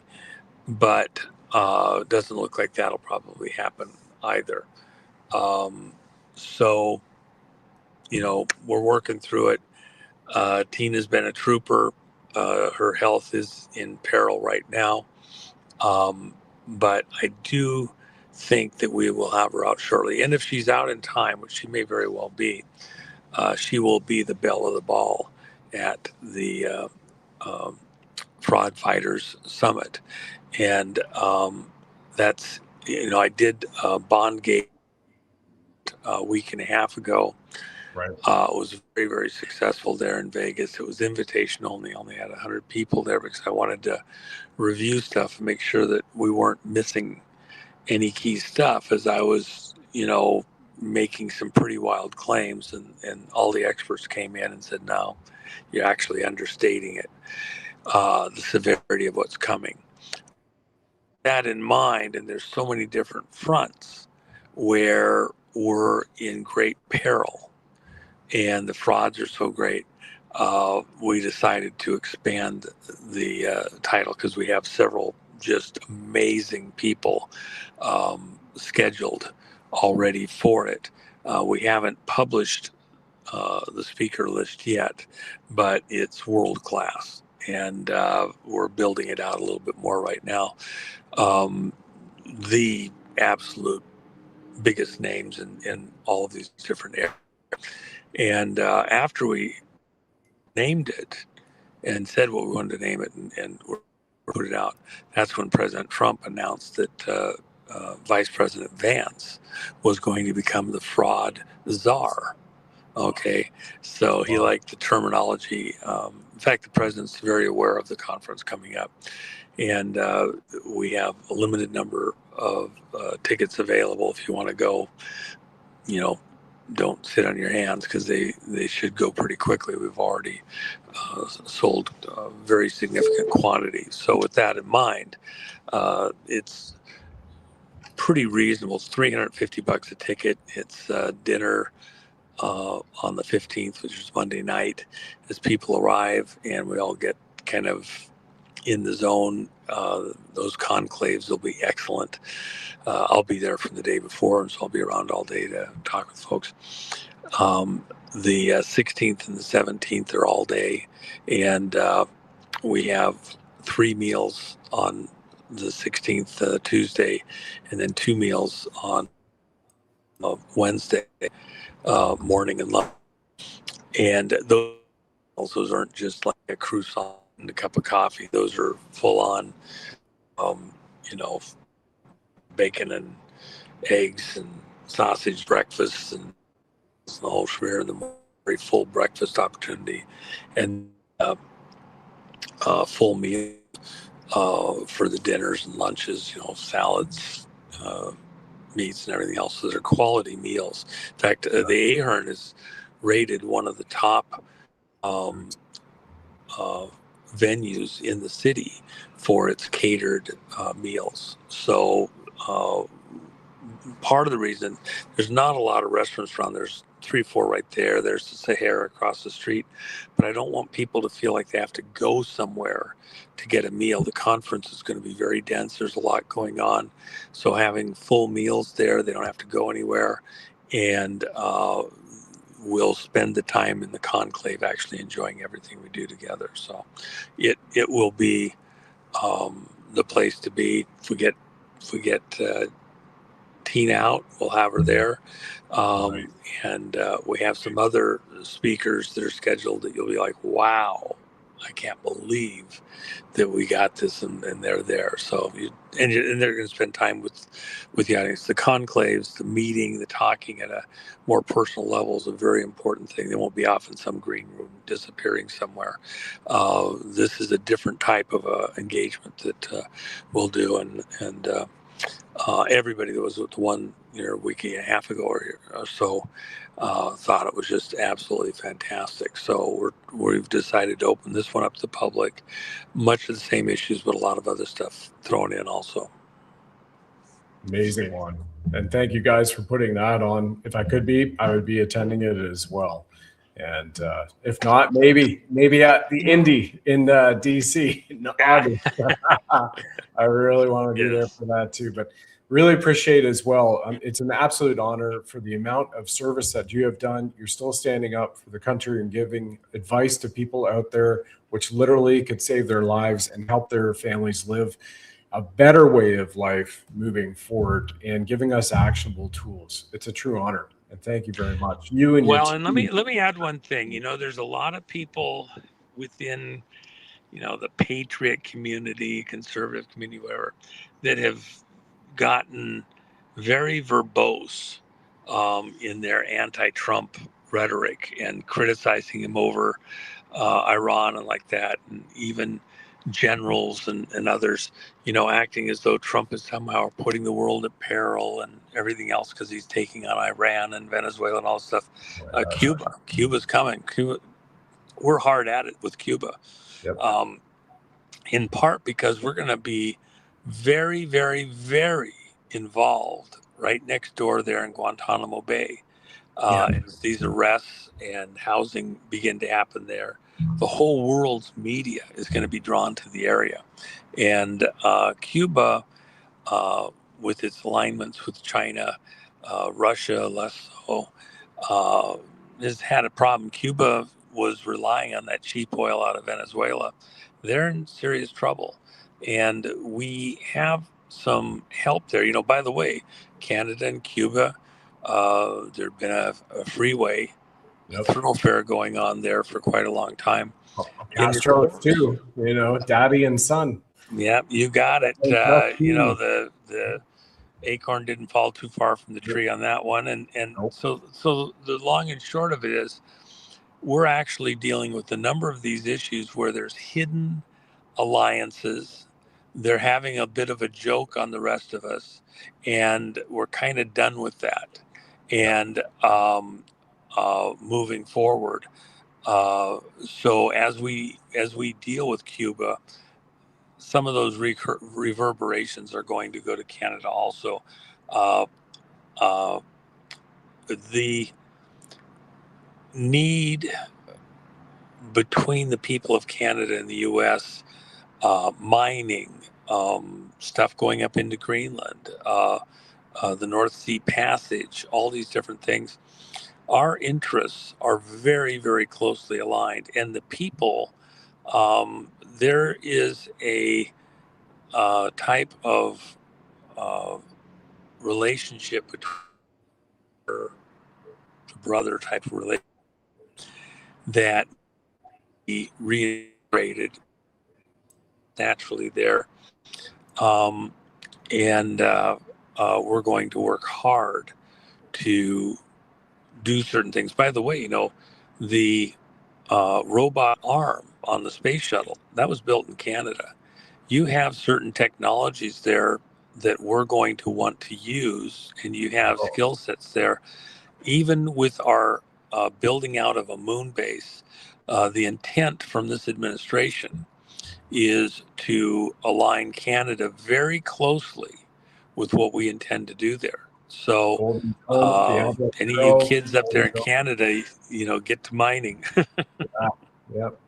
But doesn't look like that'll probably happen either. So, we're working through it. Tina's been a trooper. Her health is in peril right now. But I do think that we will have her out shortly. And if she's out in time, which she may very well be, she will be the belle of the ball at the Fraud Fighters Summit. And that's, I did Bondgate a week and a half ago. Right. It was very, very successful there in Vegas. It was invitation only. Only had 100 people there because I wanted to review stuff and make sure that we weren't missing any key stuff as I was, making some pretty wild claims. And all the experts came in and said, no, you're actually understating it, the severity of what's coming. That in mind, and there's so many different fronts where we're in great peril and the frauds are so great, we decided to expand the title because we have several just amazing people scheduled already for it. We haven't published the speaker list yet, but it's world class, and we're building it out a little bit more right now. The absolute biggest names in all of these different areas. And after we named it and said what we wanted to name it and put it out, that's when President Trump announced that Vice President Vance was going to become the fraud czar. Okay, so he liked the terminology. In fact, the president's very aware of the conference coming up. And we have a limited number of tickets available if you want to go. Don't sit on your hands because they should go pretty quickly. We've already sold very significant quantities. So with that in mind, it's pretty reasonable. It's $350 a ticket. It's dinner on the 15th, which is Monday night, as people arrive and we all get kind of in the zone. Those conclaves will be excellent. I'll be there from the day before, so I'll be around all day to talk with folks. The 16th and the 17th are all day, and we have 3 meals on the 16th, Tuesday, and then 2 meals on Wednesday morning and lunch. And those aren't just like a croissant and a cup of coffee. Those are full on, bacon and eggs and sausage breakfast and the whole share in the morning, very full breakfast opportunity, and full meal for the dinners and lunches, salads, meats and everything else. So they're quality meals. In fact, the Ahern is rated one of the top venues in the city for its catered meals. So part of the reason there's not a lot of restaurants around, there's 3 or 4 right there. There's the Sahara across the street, but I don't want people to feel like they have to go somewhere to get a meal. The conference is going to be very dense. There's a lot going on. So having full meals there, they don't have to go anywhere. And we'll spend the time in the conclave actually enjoying everything we do together. So it will be the place to be. If we get Tina out, we'll have her there. And we have some other speakers that are scheduled that you'll be like, wow, I can't believe that we got this, and they're there. So and they're going to spend time with the audience. The conclaves, the meeting, the talking at a more personal level is a very important thing. They won't be off in some green room disappearing somewhere. This is a different type of engagement that we'll do, and everybody that was with the one a week and a half ago or so thought it was just absolutely fantastic. So we've decided to open this one up to the public. Much of the same issues, but a lot of other stuff thrown in also. Amazing one. And thank you guys for putting that on. If I could be, I would be attending it as well. And if not, maybe at the Indy in DC in August. I really want to be there for that too. But really appreciate it as well. It's an absolute honor for the amount of service that you have done. You're still standing up for the country and giving advice to people out there, which literally could save their lives and help their families live a better way of life moving forward, and giving us actionable tools. It's a true honor. And thank you very much. You and well, and let me add one thing. There's a lot of people within, the patriot community, conservative community, whatever, that have gotten very verbose in their anti-Trump rhetoric and criticizing him over Iran and like that, and even generals and others, acting as though Trump is somehow putting the world at peril and everything else because he's taking on Iran and Venezuela and all this stuff. Cuba's coming. We're hard at it with Cuba. Yep. In part because we're going to be very, very, very involved right next door there in Guantanamo Bay. As these arrests and housing begin to happen there, the whole world's media is going to be drawn to the area. And Cuba, with its alignments with China, Russia less so, has had a problem. Cuba was relying on that cheap oil out of Venezuela. They're in serious trouble. And we have some help there. By the way, Canada and Cuba, there'd been a freeway thoroughfare going on there for quite a long time. Castro too, daddy and son. Yeah, you got it. The acorn didn't fall too far from the tree on that one. And so the long and short of it is, we're actually dealing with a number of these issues where there's hidden alliances. They're having a bit of a joke on the rest of us, and we're kind of done with that. And moving forward, so as we deal with Cuba, some of those reverberations are going to go to Canada also. The need between the people of Canada and the U.S., mining, stuff going up into Greenland, the North Sea Passage, all these different things, our interests are very, very closely aligned. And the people, there is a type of relationship between brother type of relationship that he reiterated naturally there. And we're going to work hard to do certain things. By the way, you know, the robot arm on the space shuttle, that was built in Canada. You have certain technologies there that we're going to want to use, and you have skill sets there. Even with our building out of a moon base, the intent from this administration is to align Canada very closely with what we intend to do there. So any of you kids up there in Canada, you know, get to mining. Yep.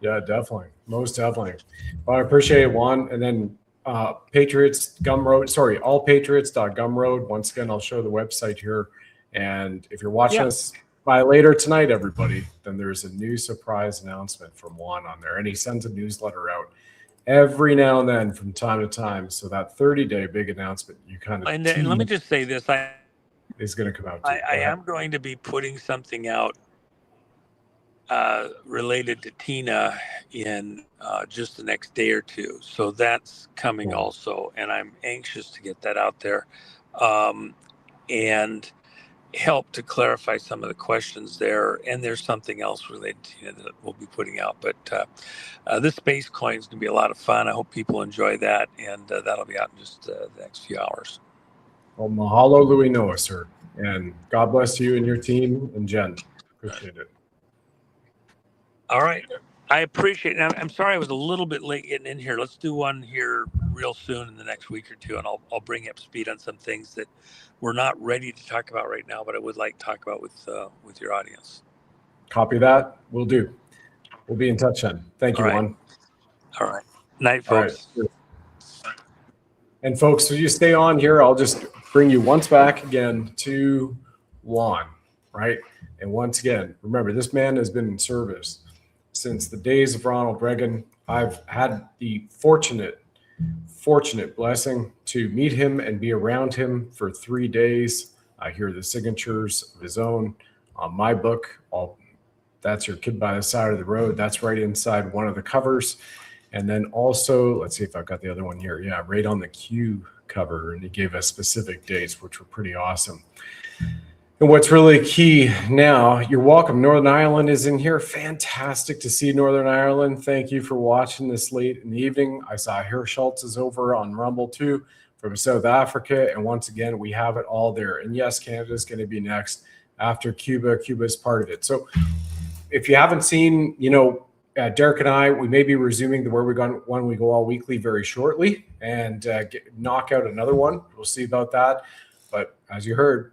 Yeah, definitely. Most definitely. Well, I appreciate it, Juan. And then Patriots Gumroad, sorry, allpatriots.gumroad. Once again, I'll show the website here. And if you're watching us by later tonight, everybody, then there's a new surprise announcement from Juan on there. And he sends a newsletter out every now and then from time to time. So that 30-day big announcement, you kind of and let me just say this, is going to come out. I am going to be putting something out related to Tina in just the next day or two. So that's coming also. And I'm anxious to get that out there and help to clarify some of the questions there. And there's something else related to Tina that we'll be putting out. But this space coin is going to be a lot of fun. I hope people enjoy that. And that'll be out in just the next few hours. Well, mahalo Louis Noah, sir. And God bless you and your team and Jen. Appreciate it. All right. I appreciate it. I'm sorry I was a little bit late getting in here. Let's do one here real soon in the next week or two, and I'll bring you up to speed on some things that we're not ready to talk about right now, but I would like to talk about with your audience. Copy that. We'll do. We'll be in touch then. Thank you, Juan. All right. Night, folks. All right. And folks, so you stay on here. I'll just bring you once back again to Juan, right? And once again, remember, this man has been in service since the days of Ronald Reagan. I've had the fortunate blessing to meet him and be around him for 3 days. I hear the signatures of his own on my book. That's Your Kid by the Side of the Road. That's right inside one of the covers. And then also, let's see if I've got the other one here. Yeah, right on the Q cover. And he gave us specific dates, which were pretty awesome. And what's really key now, you're welcome. Northern Ireland is in here. Fantastic to see Northern Ireland. Thank you for watching this late in the evening. I saw Hirschultz is over on Rumble too from South Africa. And once again, we have it all there. And yes, Canada is going to be next after Cuba. Cuba is part of it. So if you haven't seen, Derek and I, we may be resuming the Where We Go One We Go All Weekly very shortly and knock out another one. We'll see about that. But as you heard,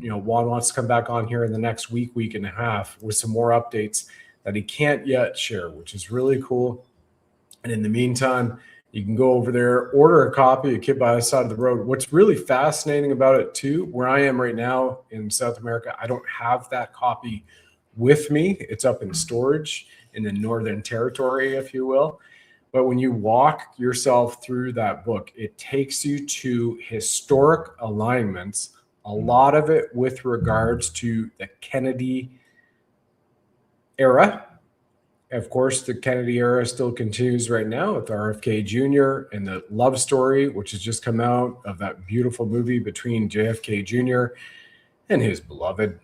Juan wants to come back on here in the next week and a half with some more updates that he can't yet share, which is really cool. And in the meantime, you can go over there, order a copy of Kid by the Side of the Road. What's really fascinating about it too, where I am right now in South America, I don't have that copy with me. It's up in storage in the Northern Territory, if you will. But when you walk yourself through that book, it takes you to historic alignments, a lot of it with regards to the Kennedy era. Of course, the Kennedy era still continues right now with RFK Jr. and the love story, which has just come out of that beautiful movie between JFK Jr. and his beloved.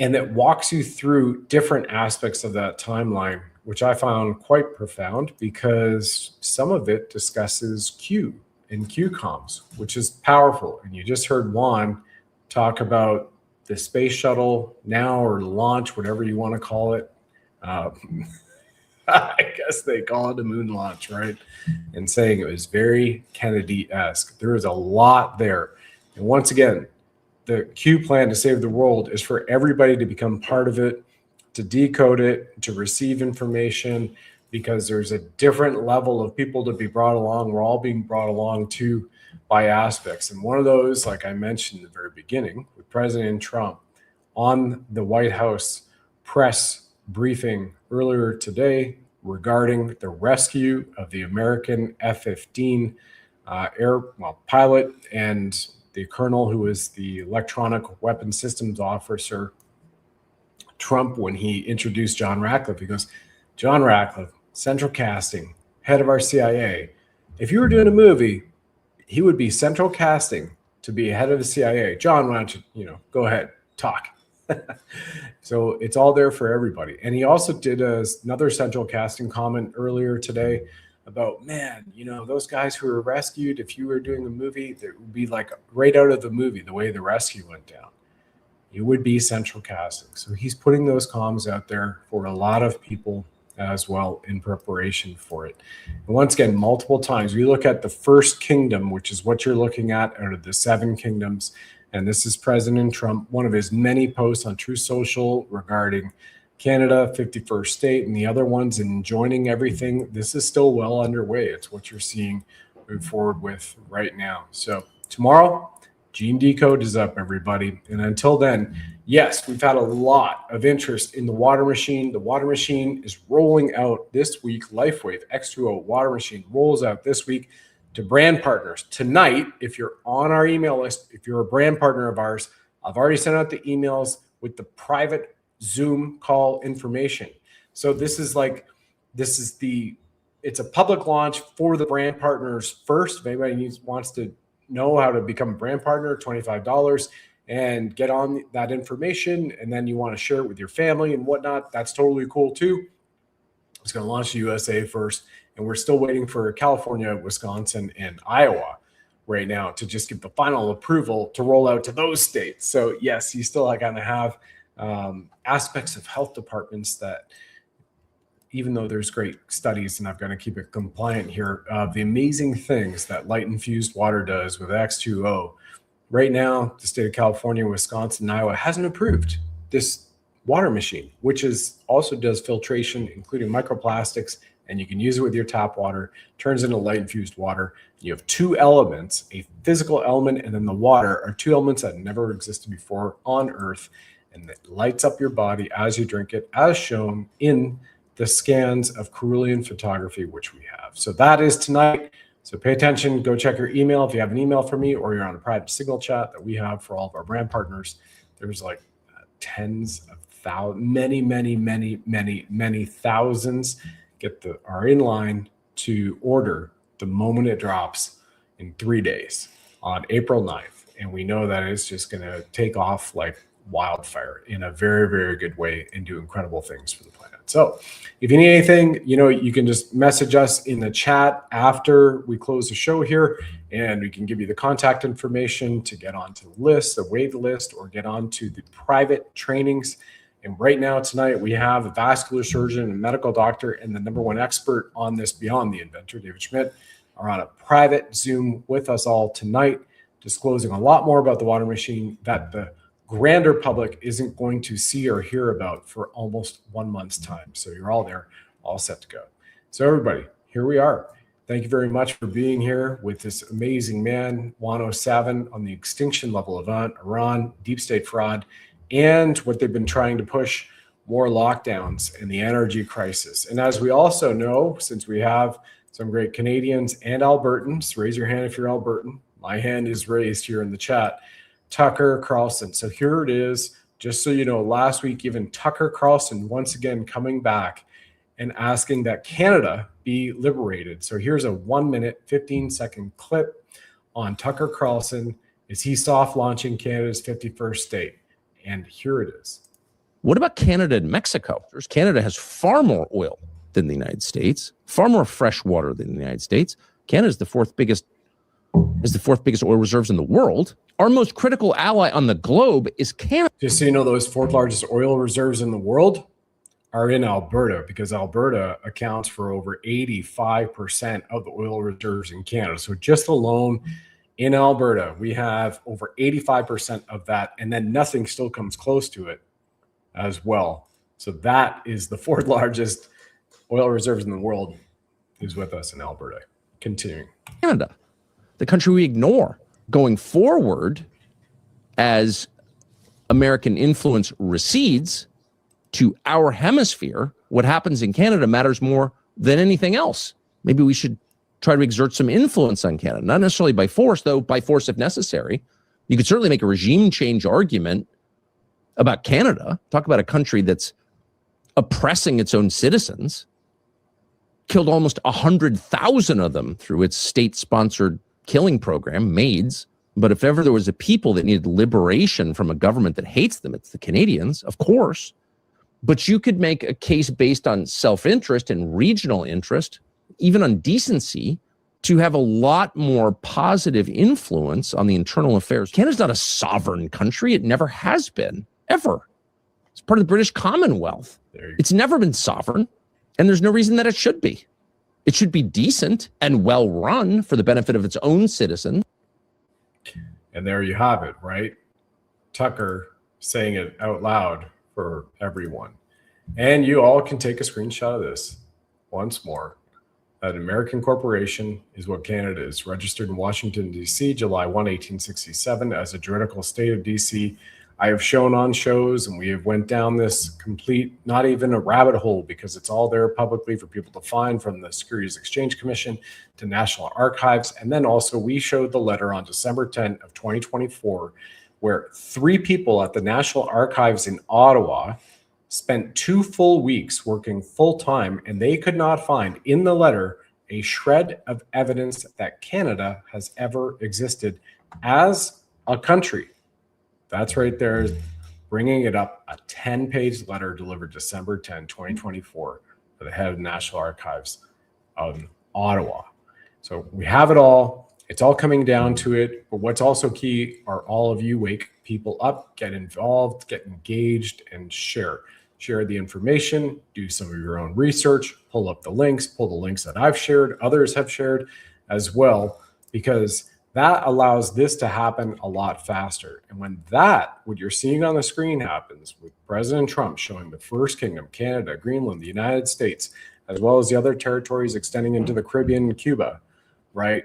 And that walks you through different aspects of that timeline, which I found quite profound because some of it discusses Q and Q comms, which is powerful. And you just heard Juan talk about the space shuttle now or launch, whatever you want to call it. I guess they call it a moon launch, right? And saying it was very Kennedy-esque. There is a lot there. And once again, the Q plan to save the world is for everybody to become part of it, to decode it, to receive information, because there's a different level of people to be brought along. We're all being brought along to by aspects. And one of those, like I mentioned in the very beginning, with President Trump on the White House press briefing earlier today regarding the rescue of the American F-15 pilot and the colonel who was the electronic weapon systems officer. Trump, when he introduced John Ratcliffe, he goes, John Ratcliffe, central casting, head of our CIA. If you were doing a movie, he would be central casting to be head of the CIA. John, why don't you, go ahead, talk. So it's all there for everybody. And he also did another central casting comment earlier today about, man, those guys who were rescued, if you were doing a movie, that would be like right out of the movie, the way the rescue went down. It would be central casting. So he's putting those comms out there for a lot of people as well in preparation for it. And once again, multiple times, we look at the first kingdom, which is what you're looking at out of the 7 kingdoms. And this is President Trump, one of his many posts on Truth Social regarding Canada, 51st state, and the other ones, and joining everything. This is still well underway. It's what you're seeing move forward with right now. So tomorrow, Gene Decode is up, everybody. And until then, yes, we've had a lot of interest in the water machine. The water machine is rolling out this week. LifeWave X2O water machine rolls out this week to brand partners. Tonight, if you're on our email list, if you're a brand partner of ours, I've already sent out the emails with the private Zoom call information. So it's a public launch for the brand partners first. If anybody wants to know how to become a brand partner, $25, and get on that information, and then you want to share it with your family and whatnot, that's totally cool too. It's going to launch the USA first, and we're still waiting for California, Wisconsin, and Iowa right now to just get the final approval to roll out to those states. So yes, you still kind of have aspects of health departments that, even though there's great studies, and I've got to keep it compliant here, the amazing things that light infused water does with X2O. Right now, the state of California, Wisconsin, and Iowa hasn't approved this water machine, which also does filtration, including microplastics, and you can use it with your tap water, turns into light infused water. You have 2 elements, a physical element and then the water are 2 elements that never existed before on Earth, and that lights up your body as you drink it, as shown in the scans of Carolean photography, which we have. So that is tonight. So pay attention, go check your email if you have an email from me, or you're on a private signal chat that we have for all of our brand partners. There's like tens of thousands, many thousands are in line to order the moment it drops in 3 days on April 9th. And we know that it's just going to take off like wildfire in a very, very good way and do incredible things for the planet. So if you need anything, you can just message us in the chat after we close the show here, and we can give you the contact information to get onto the list, the wait list, or get onto the private trainings. And right now, tonight, we have a vascular surgeon and medical doctor and the #1 expert on this beyond the inventor, David Schmidt, are on a private Zoom with us all tonight, disclosing a lot more about the water machine that the grander public isn't going to see or hear about for almost 1 month's time. So you're all there, all set to go. So everybody, here we are. Thank you very much for being here with this amazing man, Juan O'Savin, on the extinction level event, Iran, deep state fraud, and what they've been trying to push, more lockdowns and the energy crisis. And as we also know, since we have some great Canadians and Albertans, raise your hand if you're Albertan. My hand is raised here in the chat. Tucker Carlson. So here it is, just so you know, last week, even Tucker Carlson once again coming back and asking that Canada be liberated. So here's a 1-minute, 15-second clip on Tucker Carlson as he soft launching Canada's 51st state. And here it is. What about Canada and Mexico? Canada has far more oil than the United States, far more fresh water than the United States. Canada is the fourth biggest oil reserves in the world. Our most critical ally on the globe is Canada. Just so you know, those 4th largest oil reserves in the world are in Alberta, because Alberta accounts for over 85% of the oil reserves in Canada. So just alone in Alberta, we have over 85% of that, and then nothing still comes close to it as well. So that is the fourth largest oil reserves in the world is with us in Alberta. Continuing. Canada, the country we ignore. Going forward, as American influence recedes to our hemisphere, what happens in Canada matters more than anything else. Maybe we should try to exert some influence on Canada, not necessarily by force, though by force if necessary. You could certainly make a regime change argument about Canada. Talk about a country that's oppressing its own citizens, killed almost 100,000 of them through its state-sponsored killing program, MAIDS. But if ever there was a people that needed liberation from a government that hates them, it's the Canadians, of course. But you could make a case based on self-interest and regional interest, even on decency, to have a lot more positive influence on the internal affairs. Canada's not a sovereign country. It never has been, ever. It's part of the British Commonwealth. It's never been sovereign, and there's no reason that it should be. It should be decent and well run for the benefit of its own citizens. And there you have it, right? Tucker saying it out loud for everyone. And you all can take a screenshot of this once more. An American corporation is what Canada is. Registered in Washington, D.C., July 1, 1867, as a juridical state of D.C. I have shown on shows, and we have went down this complete, not even a rabbit hole, because it's all there publicly for people to find, from the Securities Exchange Commission to National Archives. And then also we showed the letter on December 10 of 2024, where 3 people at the National Archives in Ottawa spent 2 full weeks working full time, and they could not find in the letter a shred of evidence that Canada has ever existed as a country. That's right there, bringing it up, a 10-page letter delivered December 10, 2024, for the head of the National Archives of Ottawa. So we have it all. It's all coming down to it. But what's also key are all of you wake people up, get involved, get engaged, and share. Share the information, do some of your own research, pull up the links, pull the links that I've shared, others have shared as well, because that allows this to happen a lot faster. And when that, what you're seeing on the screen happens with President Trump showing the First Kingdom, Canada, Greenland, the United States, as well as the other territories extending into the Caribbean and Cuba, right?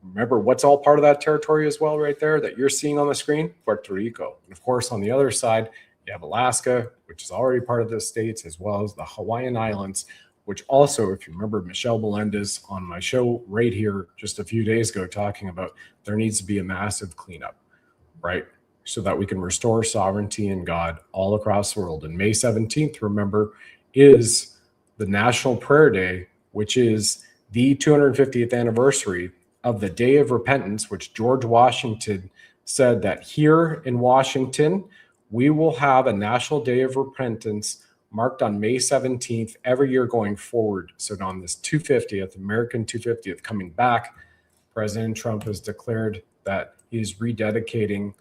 Remember what's all part of that territory as well right there that you're seeing on the screen? Puerto Rico. And of course, on the other side, you have Alaska, which is already part of the states, as well as the Hawaiian Islands, which also, if you remember Michelle Melendez on my show right here just a few days ago, talking about there needs to be a massive cleanup, right? So that we can restore sovereignty in God all across the world. And May 17th, remember, is the National Prayer Day, which is the 250th anniversary of the Day of Repentance, which George Washington said that here in Washington, we will have a National Day of Repentance marked on May 17th every year going forward. So on this 250th, American 250th coming back, President Trump has declared that he is rededicating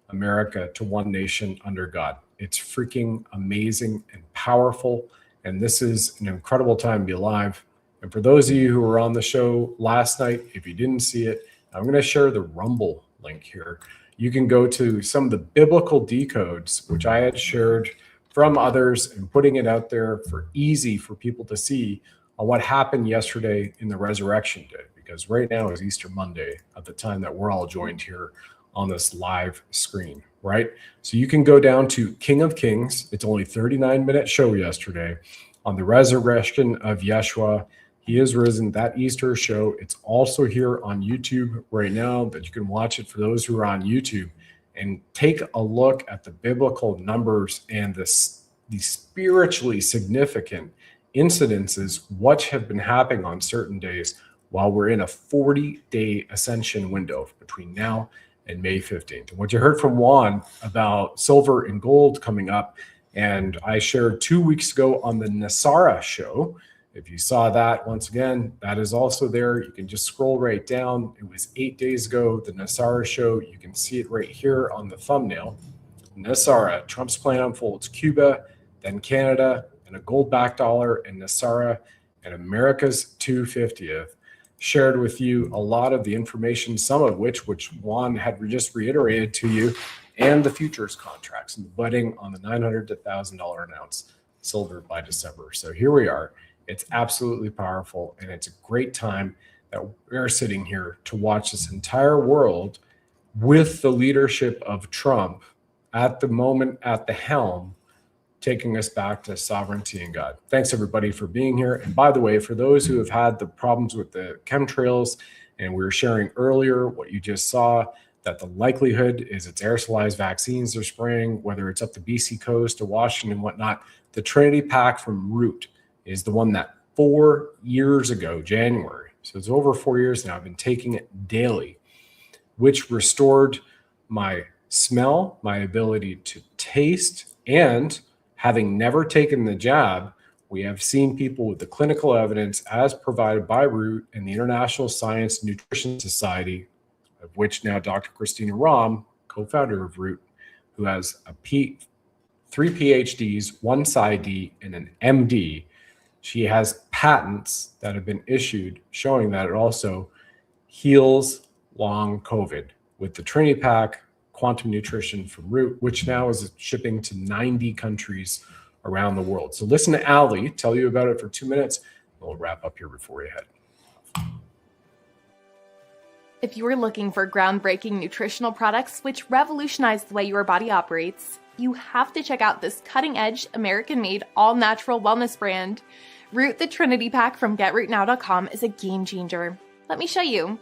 America to one nation under God. It's freaking amazing and powerful. And this is an incredible time to be alive. And for those of you who were on the show last night, if you didn't see it, I'm going to share the Rumble link here. You can go to some of the biblical decodes, which I had shared from others, and putting it out there for easy for people to see on what happened yesterday in the Resurrection Day, because right now is Easter Monday at the time that we're all joined here on this live screen, right? So you can go down to King of Kings. It's only a 39-minute show yesterday on the resurrection of Yeshua. He is risen, that Easter show. It's also here on YouTube right now, but you can watch it for those who are on YouTube, and take a look at the biblical numbers and the spiritually significant incidences, what have been happening on certain days while we're in a 40-day ascension window between now and May 15th. And what you heard from Juan about silver and gold coming up, and I shared 2 weeks ago on the Nasara show. If you saw that, once again, that is also there. You can just scroll right down. It was 8 days ago, the Nasara show. You can see it right here on the thumbnail. Nasara, Trump's plan unfolds Cuba, then Canada, and and a gold-backed dollar in Nasara and America's 250th, shared with you a lot of the information, some of which Juan had just reiterated to you, and the futures contracts and the betting on the $900 to $1,000 an ounce silver by December. So here we are. It's absolutely powerful, and it's a great time that we're sitting here to watch this entire world with the leadership of Trump at the moment at the helm, taking us back to sovereignty and God. Thanks everybody for being here. And by the way, for those who have had the problems with the chemtrails, and we were sharing earlier what you just saw, that the likelihood is it's aerosolized vaccines they're spraying, whether it's up the BC coast to Washington and whatnot. The Trinity Pack from Root is the one that 4 years ago, January, so it's over 4 years now, I've been taking it daily, which restored my smell, my ability to taste, and having never taken the jab, we have seen people with the clinical evidence as provided by Root and the International Science and Nutrition Society, of which now Dr. Christina Rahm, co-founder of Root, who has 3 PhDs, 1 PsyD, and an MD. She has patents that have been issued showing that it also heals long COVID with the Trinity Pack, quantum nutrition from Root, which now is shipping to 90 countries around the world. So listen to Ali tell you about it for 2 minutes. We'll wrap up here before we head. If you are looking for groundbreaking nutritional products which revolutionize the way your body operates, you have to check out this cutting-edge, American-made, all-natural wellness brand. Root the Trinity Pack from GetRootNow.com is a game-changer. Let me show you.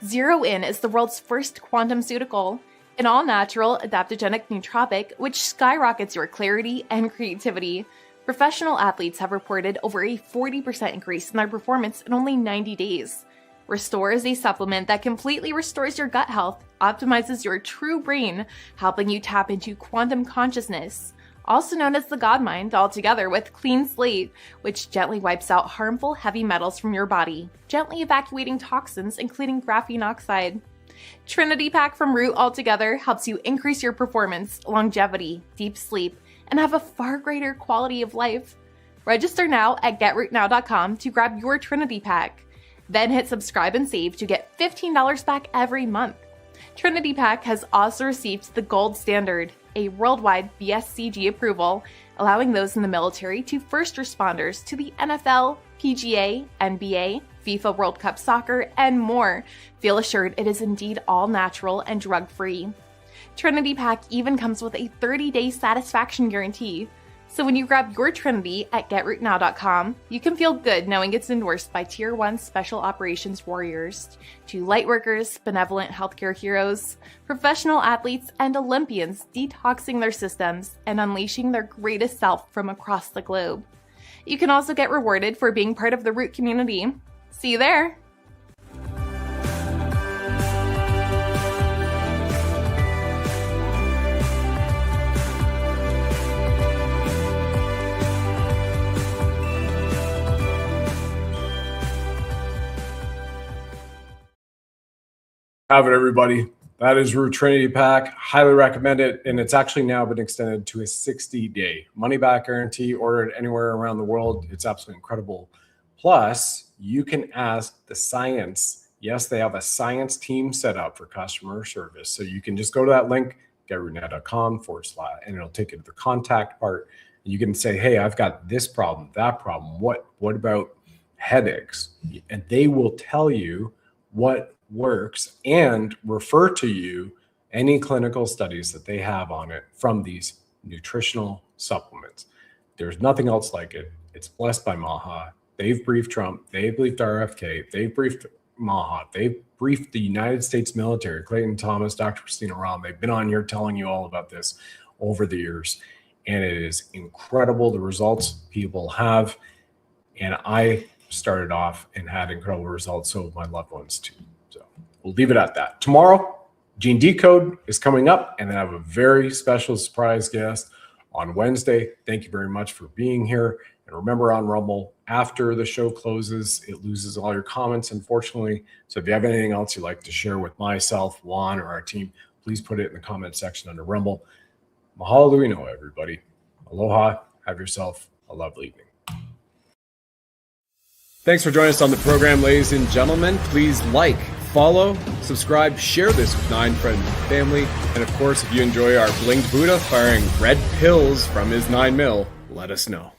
Zero In is the world's first quantum-ceutical, an all-natural, adaptogenic nootropic which skyrockets your clarity and creativity. Professional athletes have reported over a 40% increase in their performance in only 90 days. Restore is a supplement that completely restores your gut health, optimizes your true brain, helping you tap into quantum consciousness, also known as the God Mind, altogether with Clean Slate, which gently wipes out harmful heavy metals from your body, gently evacuating toxins including graphene oxide. Trinity Pack from Root altogether helps you increase your performance, longevity, deep sleep, and have a far greater quality of life. Register now at GetRootNow.com to grab your Trinity Pack. Then hit subscribe and save to get $15 back every month. Trinity Pack has also received the gold standard, a worldwide BSCG approval, allowing those in the military to first responders to the NFL, PGA, NBA, FIFA World Cup Soccer, and more feel assured it is indeed all natural and drug-free. Trinity Pack even comes with a 30-day satisfaction guarantee. So when you grab your Trinity at GetRootNow.com, you can feel good knowing it's endorsed by Tier 1 Special Operations Warriors, to lightworkers, benevolent healthcare heroes, professional athletes, and Olympians detoxing their systems and unleashing their greatest self from across the globe. You can also get rewarded for being part of the Root community. See you there! Have it, everybody. That is Root Trinity Pack. Highly recommend it. And it's actually now been extended to a 60-day money-back guarantee. Order it anywhere around the world. It's absolutely incredible. Plus, you can ask the science. Yes, they have a science team set up for customer service. So you can just go to that link, GetRootNow.com / and it'll take you to the contact part. You can say, hey, I've got this problem, that problem. What about headaches? And they will tell you what works and refer to you any clinical studies that they have on it from these nutritional supplements. There's nothing else like it. It's blessed by Maha. They've briefed Trump. They've briefed RFK. They've briefed Maha. They've briefed the United States military, Clayton Thomas, Dr. Christina Rahm. They've been on here telling you all about this over the years. And it is incredible the results people have. And I started off and had incredible results. So have my loved ones too. We'll leave it at that. Tomorrow, Gene Decode is coming up, and then I have a very special surprise guest on Wednesday. Thank you very much for being here. And remember, on Rumble, after the show closes, it loses all your comments, unfortunately. So if you have anything else you'd like to share with myself, Juan, or our team, please put it in the comment section under Rumble. Mahalo, everybody. Aloha. Have yourself a lovely evening. Thanks for joining us on the program, ladies and gentlemen. Please like, follow, subscribe, share this with 9 friends and family. And of course, if you enjoy our Blinged Buddha firing red pills from his 9mm, let us know.